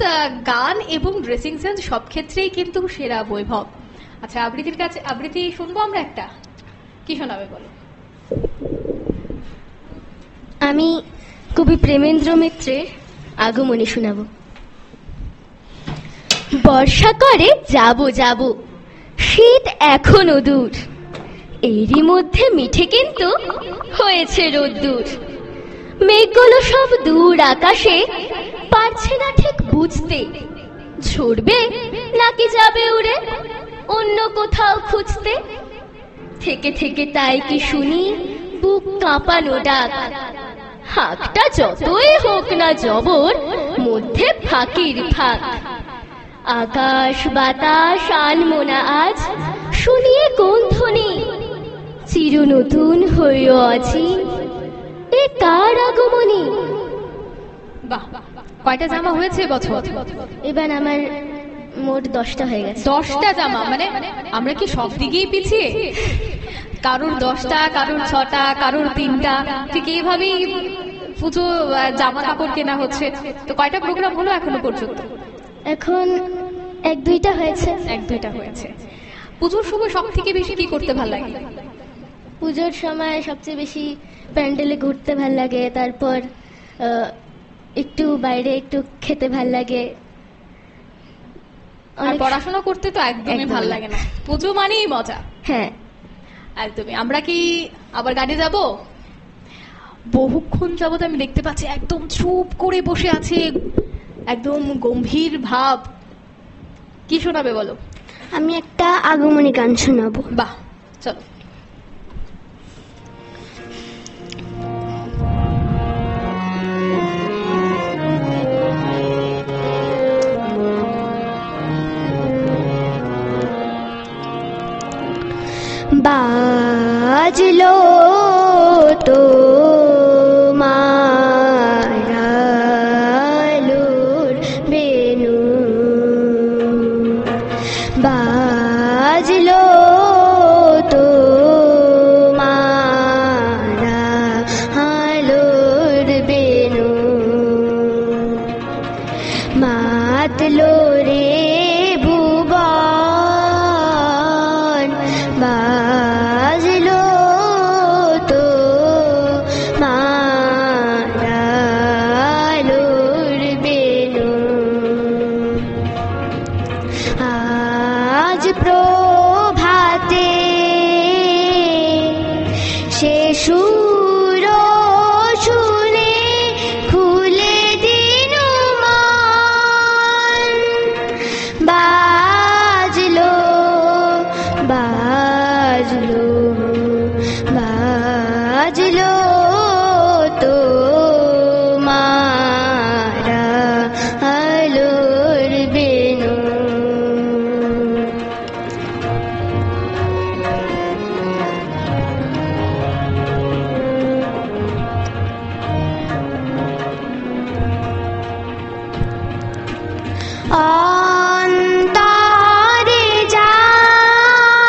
গান এবং ড্রেসিং সেন্স সব ক্ষেত্রেই কিন্তু সেরা বৈভব। আচ্ছা, আবৃত্তির কাছে আবৃত্তি শুনবো আমরা একটা। কি শোনাবে বলো? আমি কবি প্রেমেন্দ্র মিত্রের আগমনী শোনাবো। বর্ষা করে যাব যাব, শীত এখনো দূর, এরই মধ্যে মিঠে কিন্তু হয়েছে রোদ্দুর। মেঘগুলো সব দূর আকাশে, পারছে না ঠিক বুঝতে ঝরবে নাকি যাবে উড়ে অন্য কোথাও খুঁজতে। থেকে থেকে তাই কি শুনি বুক কাঁপানো ডাক, হাঁকটা যতই হোক না জবর, মধ্যে ফাঁকির ফাঁক। আকাশ বাতাস আনমোনা আজ, শুনিয়ে কোন ধ্বনি চির নতুন হয়েও আছি, এ কার আগমনী। বাহ, কয়টা জামা হয়েছে বছর? এবার আমার মোট 10টা হয়ে গেছে। 10টা জামা? মানে আমরা কি সব দিকেই পিছিয়ে? কারোর 10টা, কারোর 6টা, কারোর 3টা, ঠিক এইভাবেই পুজো জামা কাপড় কেনা হচ্ছে। তো কয়টা প্রোগ্রাম হলো এখনো পর্যন্ত? এখন 1-2টা হয়েছে। 1-2টা হয়েছে। পুজোর সময় সব থেকে বেশি কি করতে ভালো লাগে? পুজোর সময় সবচেয়ে বেশি প্যান্ডেলে ঘুরতে ভাল লাগে, তারপর একটু বাইরে একটু খেতে ভাল লাগে। আর পড়াশোনা করতে তো একদমই ভালো লাগে না। পুজো মানেই মজা। হ্যাঁ, একদমই। আমরা কি আবার গাড়ি যাব? বহুক্ষণ যাবত আমি দেখতে পাচ্ছি একদম চুপ করে বসে আছে, একদম গম্ভীর ভাব। কি শোনাবে বলো? আমি একটা আগমনী গান শোনাবো। বাহ, চলো। বাজলো তো মারালোর বেনু, বাজলো তো মারালোর বেনু, মাতলো রে ভুবন, বাজলো তো মারালোর বেনু। আজ প্রভাতে সে সুর শুনে খুলে দিনু মন, বাজলো বাজলো বাজলো তো মারালোর বেনু। অন্তরে যার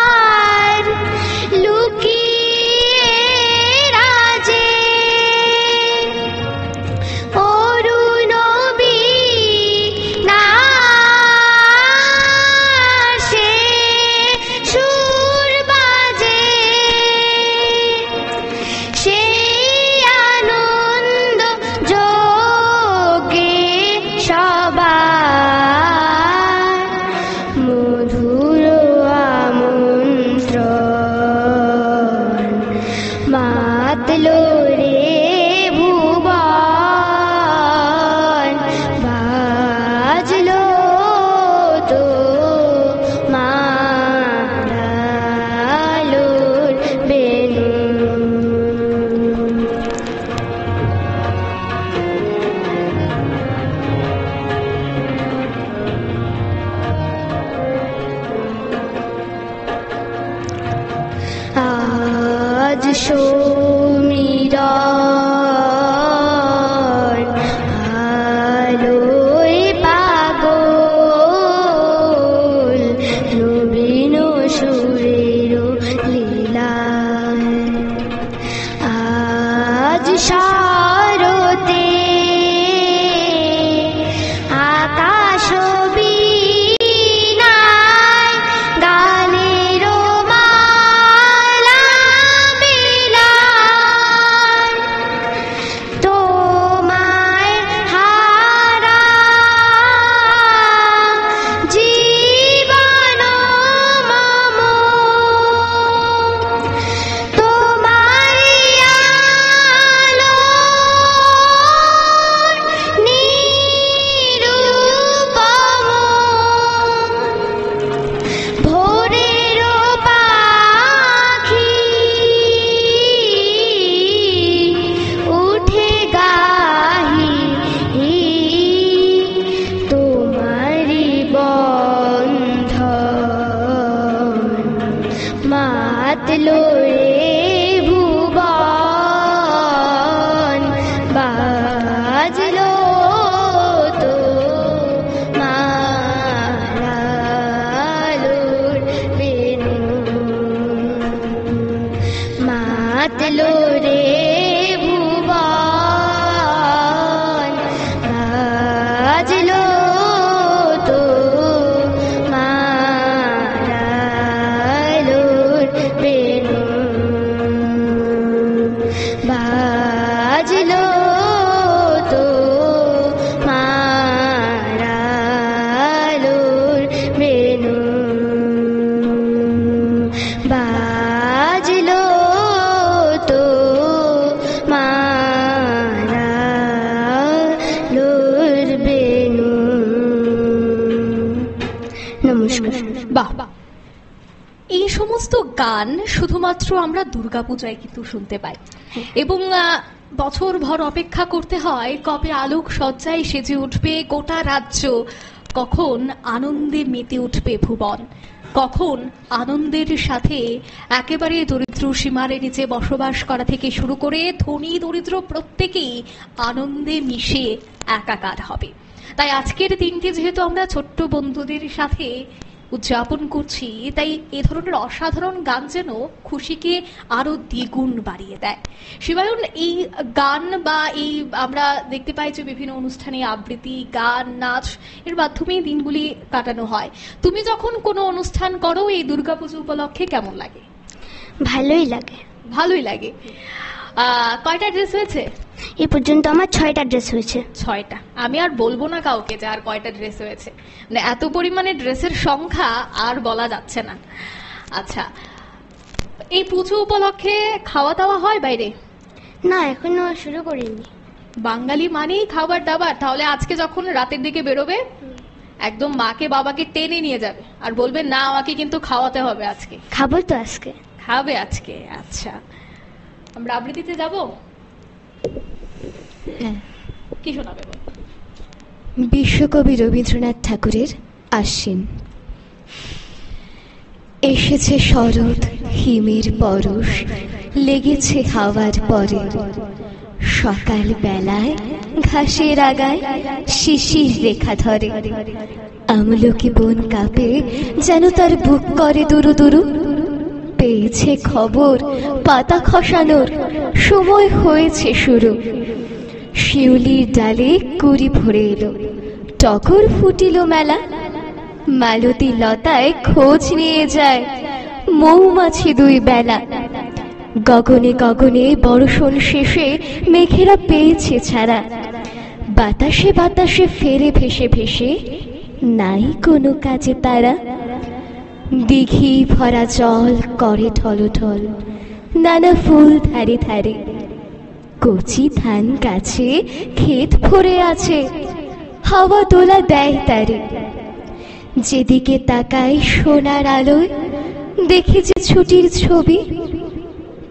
লুকিয়ে রাজে অরুণবী নাশে সুর বাজে, সেই আনন্দ যোগে সবার মধুর আমন্ত্রণ, মাতলো রে ভুবন, বাজলো তো মারালোর বেনু। আজ সমীরণ আলোয় পাগল, নবীন সুরের লীলা। আজ শরতে আকাশ বীণায় গানের মালা বিলায়, তোমায় হারা জীবন মম, তোমারি আলোর নিরূপম, ভোরের পাখি উঠে গাহি তোমারি বন্ধন, মাতলো রে ভুবন, বাজলো তো মারালোর বেনু, মাতলো রে ভুবন, বাজলো তো মারালোর বেনু, বাজলো তো মারালোর বেনু, বাজলো তো এই সমস্ত গান শুধুমাত্র আমরা দুর্গাপূজায় কিন্তু শুনতে পাই এবং বছর ভর অপেক্ষা করতে হয় কবে আলোক সজ্জায় সেজে উঠবে গোটা রাজ্য, কখন আনন্দে মেতে উঠবে ভুবন, কখন আনন্দের সাথে একেবারে দরিদ্র সীমার নিচে বসবাস করা থেকে শুরু করে ধনী দরিদ্র প্রত্যেকেই আনন্দে মিশে একাকার হবে। তাই আজকের দিনটি যেহেতু আমরা ছোট্ট বন্ধুদের সাথে উদযাপন করছি, তাই এ ধরনের অসাধারণ গান যেন খুশিকে আরো দ্বিগুণ বাড়িয়ে দেয়। শিবায়ন, এই গান বা এই আমরা দেখতে পাই যে বিভিন্ন অনুষ্ঠানে আবৃত্তি, গান, নাচ এর মাধ্যমেই দিনগুলি কাটানো হয়। তুমি যখন কোনো অনুষ্ঠান করো এই দুর্গাপুজো উপলক্ষে কেমন লাগে? ভালোই লাগে। ভালোই লাগে। কয়টা ড্রেস হয়েছে এ পর্যন্ত? আমার 6টা ড্রেস হয়েছে। 6টা। আমি আর বলবো না কাউকে যে আর কয়টা ড্রেস হয়েছে, মানে এত পরিমাণে ড্রেসের সংখ্যা আর বলা যাচ্ছে না। আচ্ছা, এই পুজো উপলক্ষে খাওয়া দাওয়া হয় বাইরে? না, এখনো শুরু করিনি। বাঙালি মানেই খাবার দাবার। তাহলে আজকে যখন রাতের দিকে বেরোবে একদম মাকে বাবাকে টেনে নিয়ে যাবে আর বলবে না আমাকে কিন্তু খাওয়াতে হবে আজকে। খাবো তো আজকে। খাবে আজকে? আচ্ছা, আমরা আবৃত্তিতে যাব। হ্যাঁ। কি শোনাবে? বিশ্বকবি রবীন্দ্রনাথ ঠাকুরের আশ্বিন। এসেছে শরৎ, হিমের পরশ লেগেছে হাওয়ার পরে, সকাল বেলায় ঘাসের আগায় শিশির রেখা ধরে, আমলকি বন কাঁপে যেন তার বুক করে দুরু দুরু, পেয়েছে খবর পাতা খসানোর সময় হয়েছে শুরু, শিউলির ডালে কুড়ি ভরে এলো, টগর ফুটিল মেলা, মালতী লতায় খোঁজ নিয়ে যায় মৌমাছি দুই বেলা, গগনে গগনে বর্ষণ শেষে মেঘেরা পেয়েছে ছাড়া, বাতাসে বাতাসে ফেরে ভেসে ভেসে নাই কোনো কাজে তারা, দিঘি ভরা জল করে ঠলঠল নানা ফুল ধারে ধারে, কচি ধান গাছে ক্ষেত ভরে আছে হাওয়া তোলা দেয় তারে, যেদিকে তাকাই সোনার আলোয় দেখেছি ছুটির ছবি,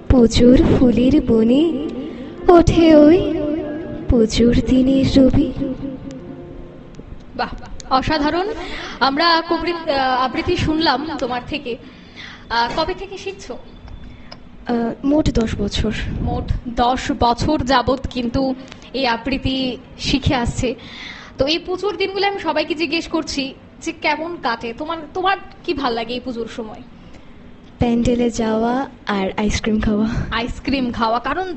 পুজোর ফুলের বনে ওঠে ওই পুজোর দিনের রবি। বাহ, অসাধারণ। আমরা আবৃত্তি শুনলাম তোমার থেকে। কবে থেকে শিখছো? মোট 10 বছর। মোট 10 বছর যাবত কিন্তু এই আবৃত্তি শিখে আসছে। তো এই পুজোর দিনগুলো আমি সবাইকে জিজ্ঞেস করছি যে কেমন কাটে তোমার, তোমার কি ভাল লাগে এই পুজোর সময়? প্যান্ডেলে যাওয়া আর আইসক্রিম খাওয়া। আইসক্রিম খাওয়া, কারণ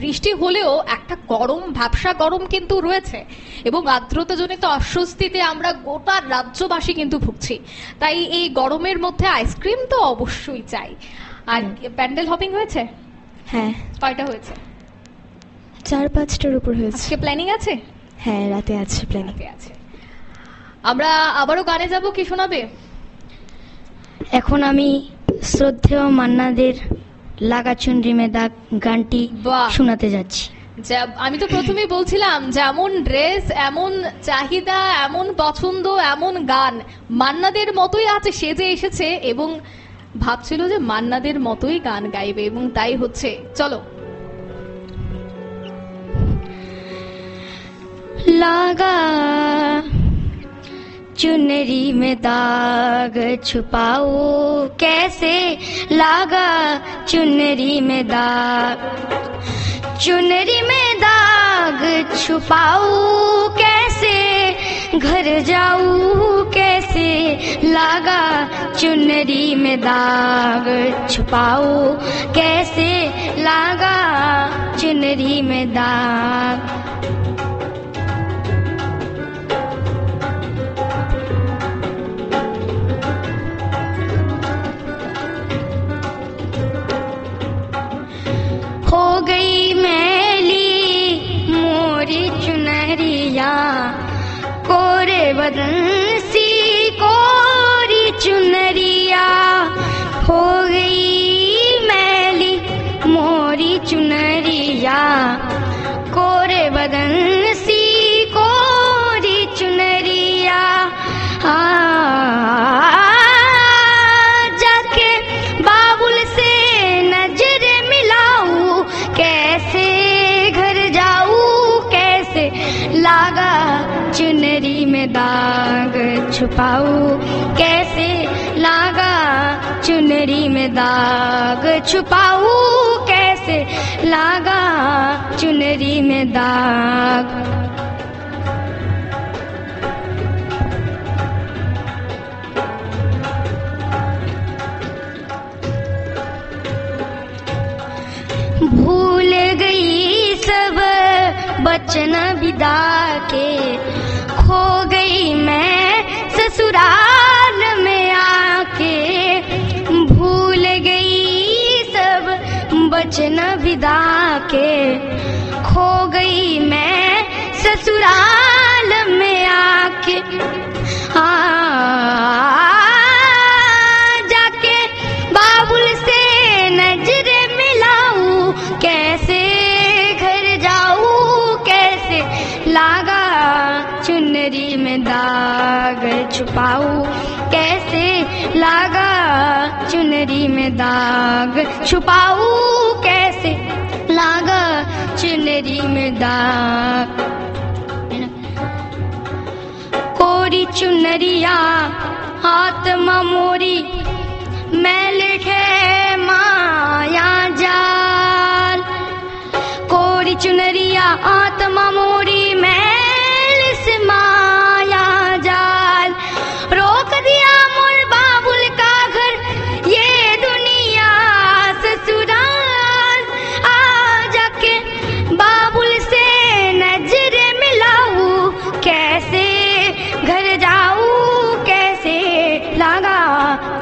বৃষ্টি হলেও একটা গরম, ভ্যাপসা গরম কিন্তু রয়েছে এবং আর্দ্রতাজনিত অস্বস্তিতে আমরা গোটা রাজ্যবাসী কিন্তু ভুগছি। তাই এই গরমের মধ্যে আইসক্রিম তো অবশ্যই চাই। আর প্যান্ডেল হপিং হয়েছে? হ্যাঁ। কয়টা হয়েছে? 4-5টার উপর হয়েছে। আজকে প্ল্যানিং আছে? হ্যাঁ, রাতে আছে প্ল্যানিং। আছে। আমরা আবারও গানে যাব, কি শোনাবে? এখন আমি শ্রদ্ধেয় মান্নাদের লাগা চুনরি মে দাগ গানটি শোনাতে যাচ্ছি। আমি তো প্রথমেই বলছিলাম যেমন ড্রেস, এমন চাহিদা, এমন পছন্দ, এমন গান মান্নাদের মতোই আছে, সেজে এসেছে এবং ভাবছিল যে মান্নাদের মতোই গান গাইবে এবং তাই হচ্ছে। চলো। লাগা चुनरी में दाग छुपाओ कैसे, लागा चुनरी में दाग, चुनरी में दाग छुपाओ कैसे, घर जाऊं कैसे, लागा चुनरी में दाग छुपाओ कैसे, लागा चुनरी में दाग। हो गई मैली मोरी चुनरिया, कोरे बदन सी कोरी चुनरिया, हो गई मैली मोरी चुनरिया, कोरे बदन छुपाऊं कैसे लागा चुनरी में दाग, छुपाऊं कैसे लागा चुनरी में दाग। भूल गई सब बचन विदा के, खो गई मैं ससुराल में आके। भूल गई सब बचन विदा के, खो गई मैं ससुराल में आके। जाके बाबुल से नजर मिलाऊं कैसे घर जाऊं, कैसे लागा चुनरी में दाग, छुपाऊं कैसे लागा चुनरी में दाग, छुपाऊं कैसे लागा चुनरी में दाग। कोरी चुनरिया आत्मा मोरी, मैल है माया जाल। कोरी चुनरिया आत्मा मोरी, मैल से माया जाल। रोक दिया मोर बाबुल का घर, ये दुनिया ससुराल। आ जाके बाबुल से नजर मिलाऊं कैसे घर जाऊं, कैसे लागा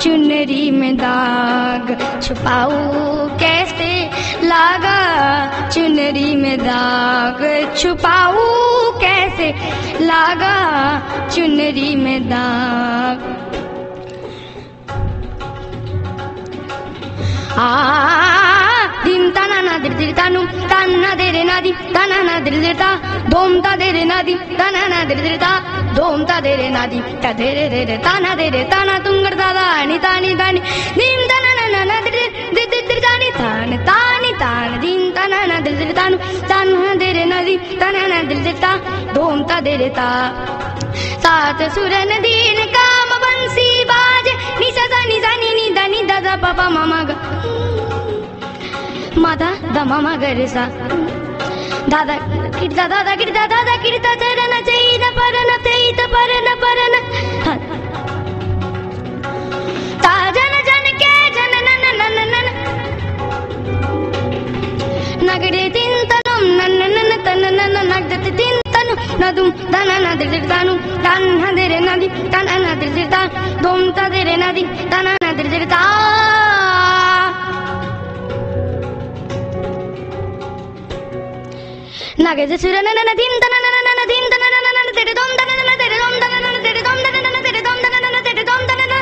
चुनरी में दाग, छुपाऊं कैसे लागा चुनरी में दाग, छुपाऊं कैसे लागा चुनरी में दाग। dim tana na dir dir tanu tana dere na di tana na dir dir ta dom ta dere na di tana na dir dir ta dom ta dere na di ta dere dere tana dere tana tungar da da ni tani tani dim tana na na na dir dir dir dir tani tani tani tani dim tana na dir dir tanu tana dere na di tana na dir dir ta dom ta dere ta सात सुरन दीन काम बंसी बाज नि सा नि सा नि दा नि दा दा पापा मामा ग मादा दा मामा ग सा दादा किरदा दादा किरदा दादा किरदा चरण चैन परन चैत परन परन ता जन जन के जन नन नन नन नगरे तीन तनम नन नन तन नन नगदत तीन nadum danana dir tanu tanha dere nadi tanana dir ta dom ta dere nadi tanana dir ta nage je surana na din tanana na din tanana na dere dom tanana dere dom tanana dere dom tanana dere dom tanana dere dom tanana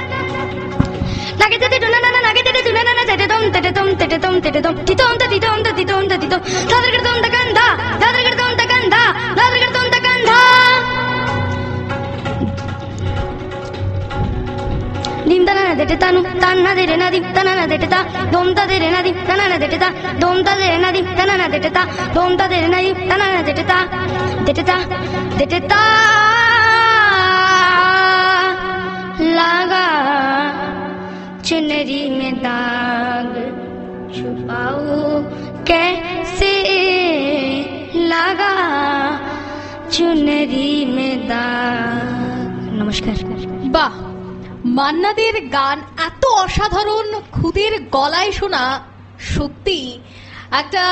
nage je dunana na nage je dunana na dere dom tere dom tere dom tere dom titom ta titom ta titom ta titom dadar gardom ta ganda dadar gardom ta ganda dadar gardom ta ganda dim tanana dere tanu tanna dere nadi tanana dere ta dom ta dere nadi tanana dere ta dom ta dere nadi tanana dere ta dom ta dere nadi tanana dere ta dere ta laga चुनरी में दाग छुपाओ कैसे लगा चुनरी में दाग। नमस्कार। বাহ, মান্নাদের গান এত অসাধারণ, খুদের গলায় শোনা সত্যি একটা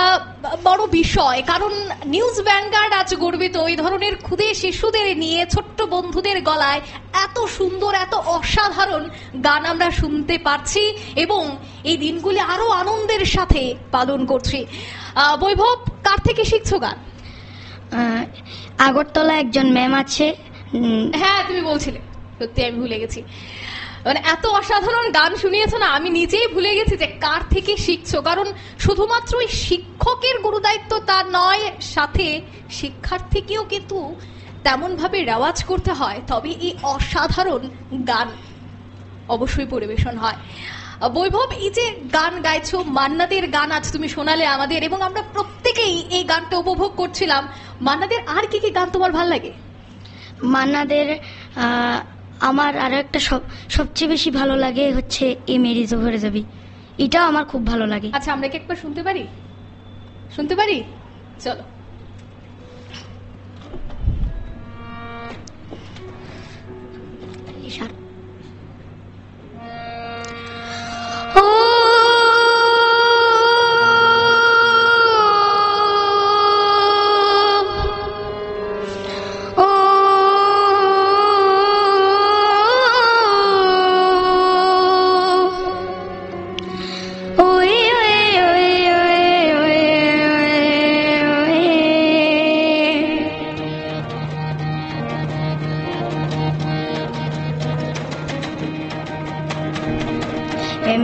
বড় বিষয়। কারণ নিউজ ভ্যানগার্ড আজ গর্বিত এই ধরনের ক্ষুদে শিশুদের নিয়ে, ছোট্ট বন্ধুদের গলায় এত সুন্দর, এত অসাধারণ গান আমরা শুনতে পারছি এবং এই দিনগুলি আরো আনন্দের সাথে পালন করছি। বৈভব, কার থেকে শিখছো গান? আগরতলা একজন ম্যাম আছে। হ্যাঁ, তুমি বলছিলে, সত্যি আমি ভুলে গেছি। মানে এত অসাধারণ গান শুনিয়েছো না, আমি নিজেই ভুলে গেছি যে কার থেকে শিখছো। কারণ শুধুমাত্র ওই শিক্ষকের গুরুদায়িত্ব তা নয়, সাথে শিক্ষার্থীকেও কিন্তু তেমন ভাবে রেওয়াজ করতে হয়, তবে এই অসাধারণ গান অবশ্যই পরিবেশন হয়। বৈভব, এই যে গান গাইছো, মান্নাদের গান আজ তুমি শোনালে আমাদের এবং আমরা প্রত্যেকেই এই গানটা উপভোগ করছিলাম। মান্নাদের আর কি কি গান তোমার ভালো লাগে? মান্নাদের আমার আরো একটা সবচেয়ে বেশি ভালো লাগে হচ্ছে এ মেরি জোহর জবি, এটাও আমার খুব ভালো লাগে। আচ্ছা, আমরা কি একবার শুনতে পারি? শুনতে পারি, চলো।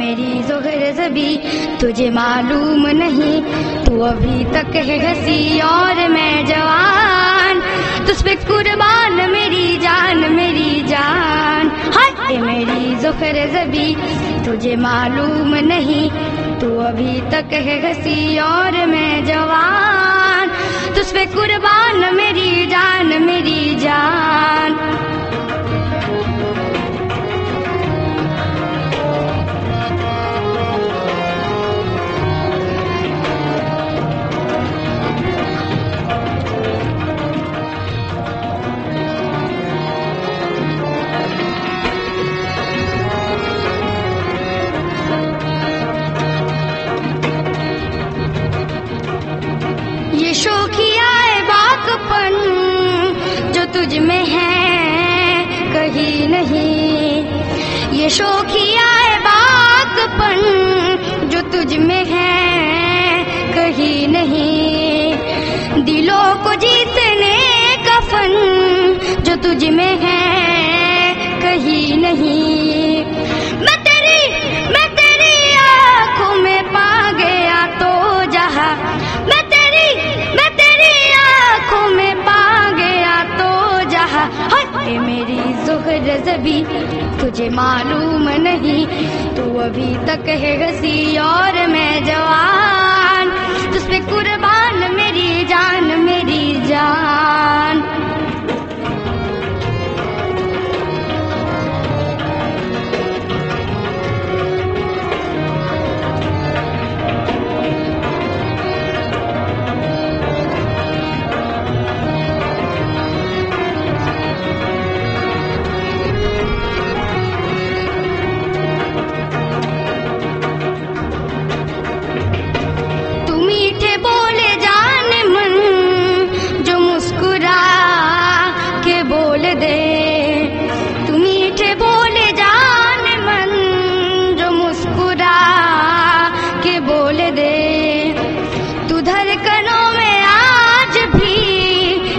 मेरी ज़ोहर ज़बी तुझे मालूम नहीं, तू अभी तक है हंसी और मैं जवान, तुझ पे कुर्बान मेरी जान मेरी जान। हाय मेरी ज़ोहर ज़बी तुझे मालूम नहीं, तू अभी तक है हंसी और मैं जवान, तुझ पे कुर्बान मेरी जान मेरी जान। ये शौकिया बाकपन जो तुझ में है कहीं नहीं, ये शौकिया बाकपन जो तुझ में है कहीं नहीं, दिलों को जीतने का फन जो तुझ में है कहीं नहीं। मैं तेरी आंखों में पा गया तो जहां, मैं तेरी आंखों में पा गया तो जहां। हाय मेरी ज़ोहर ज़बी तुझे मालूम नहीं, तू अभी तक है हंसी और मैं जवान, तुझ पे कुर्बान मेरी जान मेरी जान।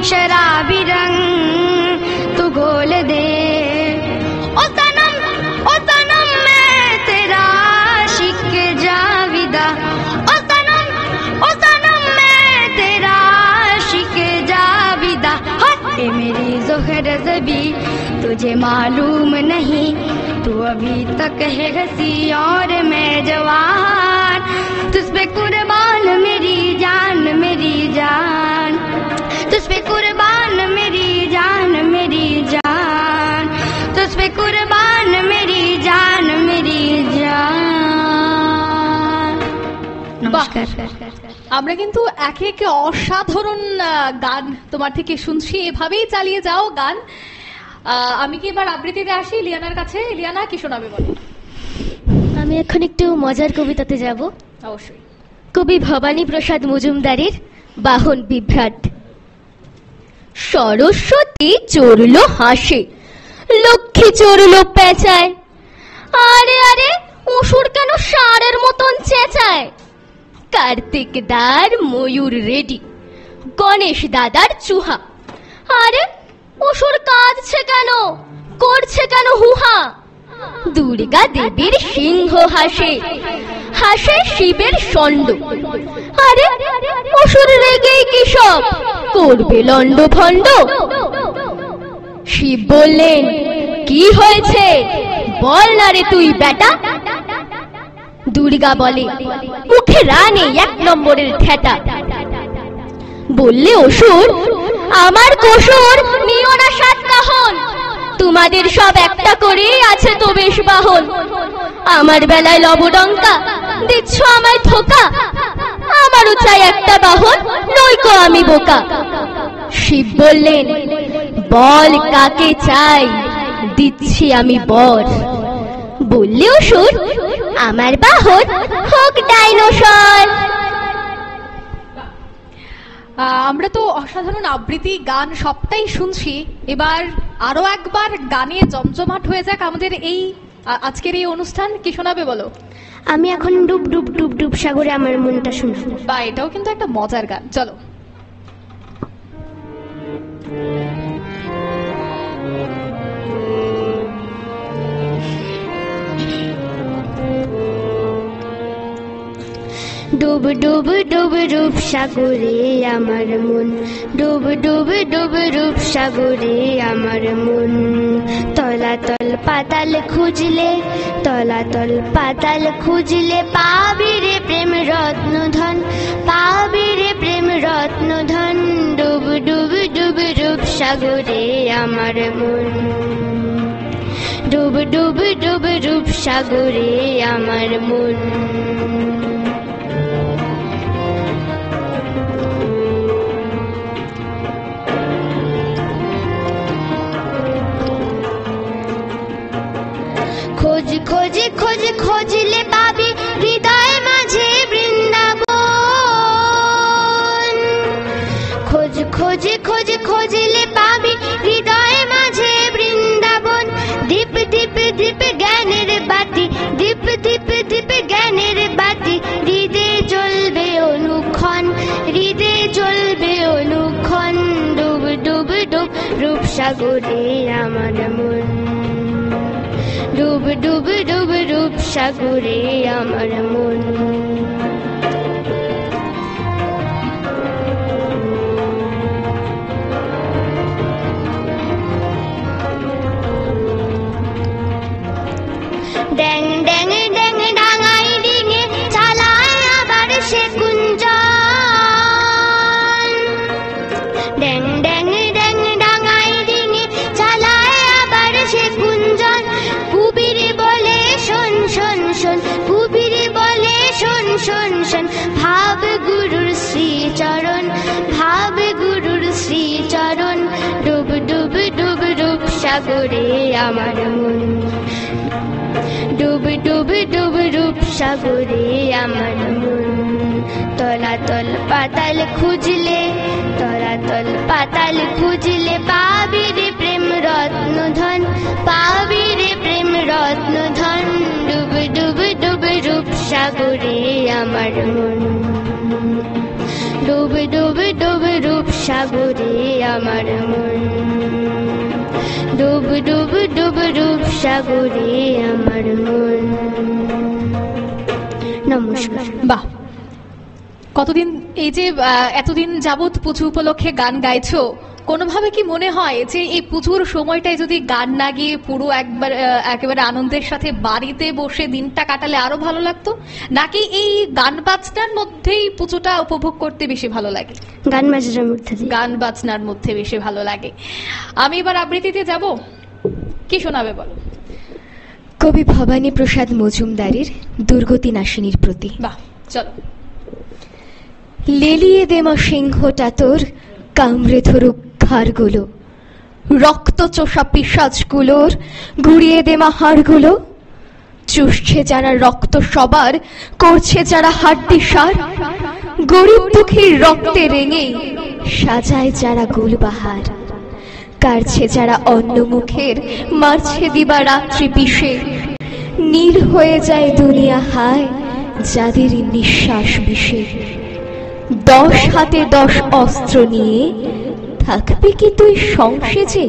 शराबी रंग तू घोल दे, ओ तनम मैं तेरा आशिक जाविदा, ओ तनम मैं तेरा आशिक जाविदा। हाय मेरी ज़ोहर ज़बी तुझे मालूम नहीं, तू अभी तक है हंसी और मैं जवान, तुझ पे कुर्बान मेरी जान मेरी जान, तुझ पे कुर्बान मेरी जान मेरी जान, तुझ पे कुर्बान मेरी जान मेरी जान। নমস্কার। আমরা কিন্তু একে একে অসাধারণ গান তোমার থেকে শুনছি, এভাবেই চালিয়ে যাও গান। আমি কি এবার আবৃত্তিতে আসি লিয়ানার কাছে? লিয়ানা কি শোনাবে বলো? আমি এখন একটু মজার কবিতাতে যাব। অবশ্যই। কবি ভবানী প্রসাদ মজুমদারের বাহন বিভ্রাট। সরস্বতী চড়ল হাসে, লক্ষ্মী চড়ল পেঁচায়, আরে আরে অসুর কেন ষাঁড়ের মতন চেঁচায়, কার্তিক দার ময়ূর রেডি, গণেশ দাদার চুহা, আরে অসুর কাঁদছে কেন, করছে কেন হুহা, দুর্গা দেবীর সিংহ হাসে, হাসে শিবের ষণ্ড, আরে অসুর রেগেই কি সব করবে লন্ড ভণ্ড। শিব বললেন কি হয়েছে বল না রে তুই বেটা, দুর্গা বলে মুখে রানে এক নম্বরের ঠেটা, বললে অসুর আমার কসুর নিও না সাত কাহন, তোমাদের সব একটা করেই আছে তো বেশ বাহন। আমার বেলায় লবডঙ্কা দিচ্ছ আমায় ধোকা, আমারও চাই একটা বাহন, নইকো আমি বোকা। শিব বললেন, বল কাকে চাই, দিচ্ছি আমি বর। বললে অসুর, আমার বাহন হোক ডাইনোসর। আমরা তো অসাধারণ আবৃত্তি গান সবটাই শুনছি, এবার আরো একবার গানে জমজমাট হয়ে যাক আমাদের এই আজকের এই অনুষ্ঠান। কি শোনাবে বলো? আমি এখন ডুব ডুব ডুব ডুব সাগরে আমার মনটা শোনাবো। বা এটাও কিন্তু একটা মজার গান, চলো। ডুব ডুব ডুব ডুব সাগরে আমার মন, ডুব ডুব ডুব ডুব সাগরে আমার মন। তলাতল পাতাল খুঁজলে, তলাতল পাতাল খুঁজলে, পাবি রে প্রেম রত্ন ধন, পাবি রে প্রেম রত্ন ধন। ডুব ডুব ডুব ডুব সাগরে আমার মন, ডুব ডুব ডুব ডুব সাগরে আমার মন। খোঁজ খোঁজ খোঁজ খোঁজলে পাবি হৃদয় মাঝে বৃন্দাবন। খোঁজ খোঁজ খোঁজ খোঁজলে পাবি হৃদয় মাঝে বৃন্দাবন। দীপ দীপ দীপ জ্ঞানের বাতি, দীপ দীপ দীপ জ্ঞানের বাতি, হৃদে জ্বলবে অনুক্ষণ, হৃদে জ্বলবে অনুক্ষণ। ডুব ডুব ডুব রূপসাগরে আমার মন, ডুব ডুব ডুব রূপসাগরে আমার মন। ড্যাং ড্যাং ড্যাং ডাঙাই ডিঙে চালায় আবার সে কুঞ্জন। ড্যাং ড্যাং ড্যাং ডাঙাই ডিঙে চালায় আবার সে কুঞ্জন। কুবির বলে শোন শোন শোন, কুবির বলে শোন শোন শোন। ভাব গুরুর শ্রীচরণ, ভাব গুরুর শ্রীচরণ। ডুব ডুব ডুব ডুব সাগরে আমার মন, ডুব ডুব ডুব ডুব সাগরে আমার মন। তলাতল পাতাল খুঁজলে, তলাতল পাতাল খুঁজলে, পাবি রে প্রেম রত্ন ধন, পাবি রে প্রেম রত্ন ধন। ডুব ডুব ডুব ডুব সাগরে আমার মন, ডুব ডুব ডুব ডুব সাগরে আমার মন, ডুব ডুব ডুব ডুব সাগরে আমার মন। নমস্কার। বাহ, কতদিন এই যে এতদিন যাবৎ পুজো উপলক্ষে গান গাইছো, কোনোভাবে কি মনে হয় যে এই পুজোর সময়টায় যদি গান না গিয়ে পুরো একেবারে আনন্দের সাথে বাড়িতে বসে দিনটা কাটালে আরো ভালো লাগতো, নাকি এই গান বাজনার মধ্যেই পুজোটা উপভোগ করতে বেশি ভালো লাগে? গান বাজনার মধ্যে, গান বাজনার মধ্যে বেশি ভালো লাগে। আমি এবার আবৃত্তিতে যাব, কি শোনাবে বলো? কবি ভবানী প্রসাদ মজুমদারের দুর্গতি নাশিনীর প্রতি। বাহ, চলো। লেলিয়ে দেমা সিংহটা তোর, কামড়ে ধরুক ঘাড়গুলো, রক্ত চোষা পিশাচগুলোর গুড়িয়ে দেমা হাড়গুলো। চুষছে যারা রক্ত সবার, করছে যারা হাড্ডি সার, গরিব দুঃখীর রক্তে রেঙে সাজায় যারা গুলবাহার। কাড়ছে যারা অন্য মুখের, মারছে দিবা রাত্রি বিষে। নীল হয়ে যায় দুনিয়া হায় যাদের নিঃশ্বাস বিষে। 10 হাতে 10 অস্ত্র নিয়ে থাকবে কি তুই সংসেজে?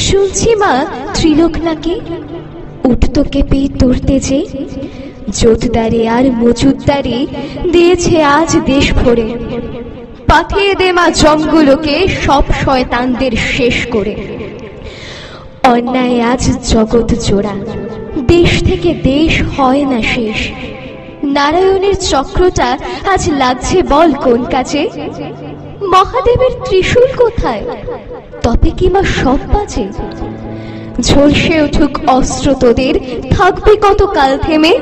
শুনছি মা ত্রিলোক নাকি উঠতো কেঁপে তোর তেজে। জোটদারে আর মজুদদারি দিয়েছে আজ দেশ ভরে, পাঠিয়ে দে মা জমগুলোকে সব শয়তানদের শেষ করে। অন্যায় আজ জগৎ জোড়া, দেশ থেকে দেশ হয় না শেষ। নারায়ণের চক্রটা আজ লাগছে বল কোন কাজে? মহাদেবের ত্রিশূল কোথায়, তবে কি মা সব বাজে? ঝলসে উঠুক অস্ত্র তোদের, থাকবে কত কাল থেমে।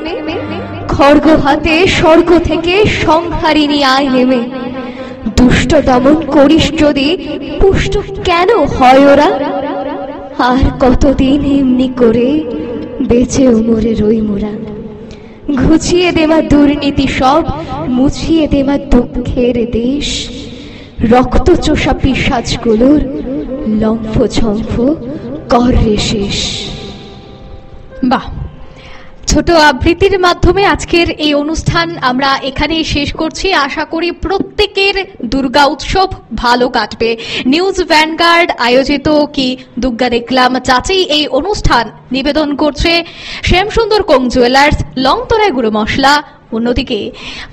খড়গ হাতে স্বর্গ থেকে সংহারিণী আয় নেমে। দুষ্ট দমন করিস যদি, পুষ্ট কেন হয় ওরা? আর কতদিন এমনি করে বেঁচে উমরে রই মোরা। ঘুচিয়ে দেমা দুর্নীতি সব, মুছিয়ে দেমা দুঃখের দেশ। রক্ত চোষা পিশাচগুলোর লম্ফ ঝম্ফ কর রে শেষ। বাহ, ছোট আবৃত্তির মাধ্যমে আজকের এই অনুষ্ঠান আমরা এখানেই শেষ করছি। আশা করি প্রত্যেকের দুর্গা উৎসব ভালো কাটবে। নিউজ ভ্যানগার্ড আয়োজিত কি দুর্গা দেখলাম চাচি এই অনুষ্ঠান নিবেদন করছে শ্যামসুন্দর কোং জুয়েলার্স, লংতরায় গুঁড়ো মশলা, অন্যদিকে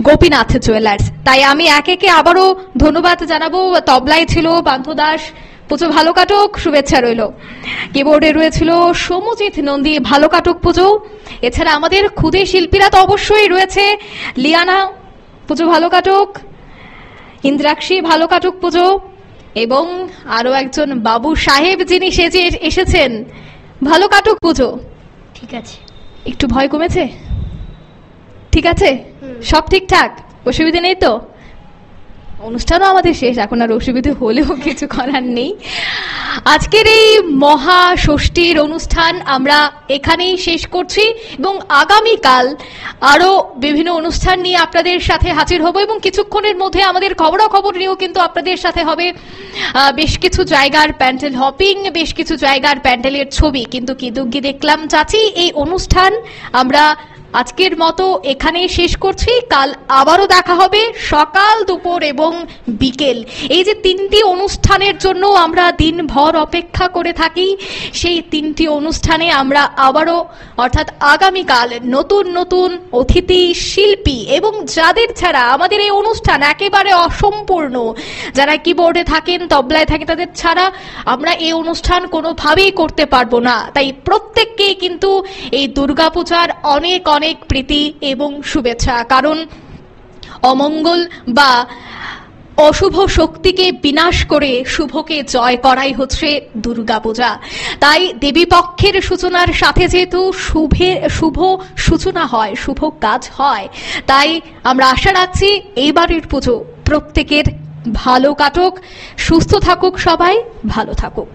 গোপীনাথ জুয়েলার্স। তাই আমি একে একে আবারও ধন্যবাদ জানাবো। তবলায় ছিল পান্থ দাস, পুজো ভালো কাটুক, শুভেচ্ছা রইল। কিবোর্ডে রয়েছিল সমজিৎ নন্দী, ভালো কাটুক পুজো। এছাড়া আমাদের ক্ষুদে শিল্পীরা তো অবশ্যই রয়েছে, লিয়ানা, পুজো ভালো কাটুক, ইন্দ্রাক্ষী, ভালো কাটুক পুজো, এবং আরো একজন বাবু সাহেব যিনি সেজে এসেছেন, ভালো কাটুক পুজো। ঠিক আছে, একটু ভয় কমেছে? ঠিক আছে, সব ঠিকঠাক, অসুবিধা নেই তো? অনুষ্ঠানও আমাদের শেষ, এখন আর অসুবিধা হলেও কিছু করার নেই। আজকের এই মহা ষষ্ঠীর অনুষ্ঠান আমরা এখানেই শেষ করছি এবং আগামীকাল আরো বিভিন্ন অনুষ্ঠান নিয়ে আপনাদের সাথে হাজির হব এবং কিছুক্ষণের মধ্যে আমাদের খবরাখবর নিয়েও কিন্তু আপনাদের সাথে হবে। বেশ কিছু জায়গার প্যান্ডেল হপিং, বেশ কিছু জায়গার প্যান্ডেলের ছবি, কিন্তু কি দুগ্গি দেখলাম চাচি এই অনুষ্ঠান আমরা আজকের মতো এখানেই শেষ করছি। কাল আবারও দেখা হবে সকাল, দুপুর এবং বিকেল। এই যে তিনটি অনুষ্ঠানের জন্য আমরা দিনভর অপেক্ষা করে থাকি, সেই তিনটি অনুষ্ঠানে আমরা আবারও অর্থাৎ আগামীকাল নতুন নতুন অতিথি, শিল্পী এবং যাদের ছাড়া আমাদের এই অনুষ্ঠান একেবারে অসম্পূর্ণ, যারা কিবোর্ডে থাকেন, তবলায় থাকে, তাদের ছাড়া আমরা এই অনুষ্ঠান কোনোভাবেই করতে পারবো না। তাই প্রত্যেককেই কিন্তু এই দুর্গাপূজার অনেক অনেক প্রীতি এবং শুভেচ্ছা। কারণ অমঙ্গল বা অশুভ শক্তিকে বিনাশ করে শুভকে জয় করাই হচ্ছে দুর্গাপূজা। তাই দেবীপক্ষের সূচনার সাথে যেহেতু শুভ সূচনা হয়, শুভ কাজ হয়, তাই আমরা আশা রাখছি এইবারের পুজো প্রত্যেকের ভালো কাটুক, সুস্থ থাকুক, সবাই ভালো থাকুক।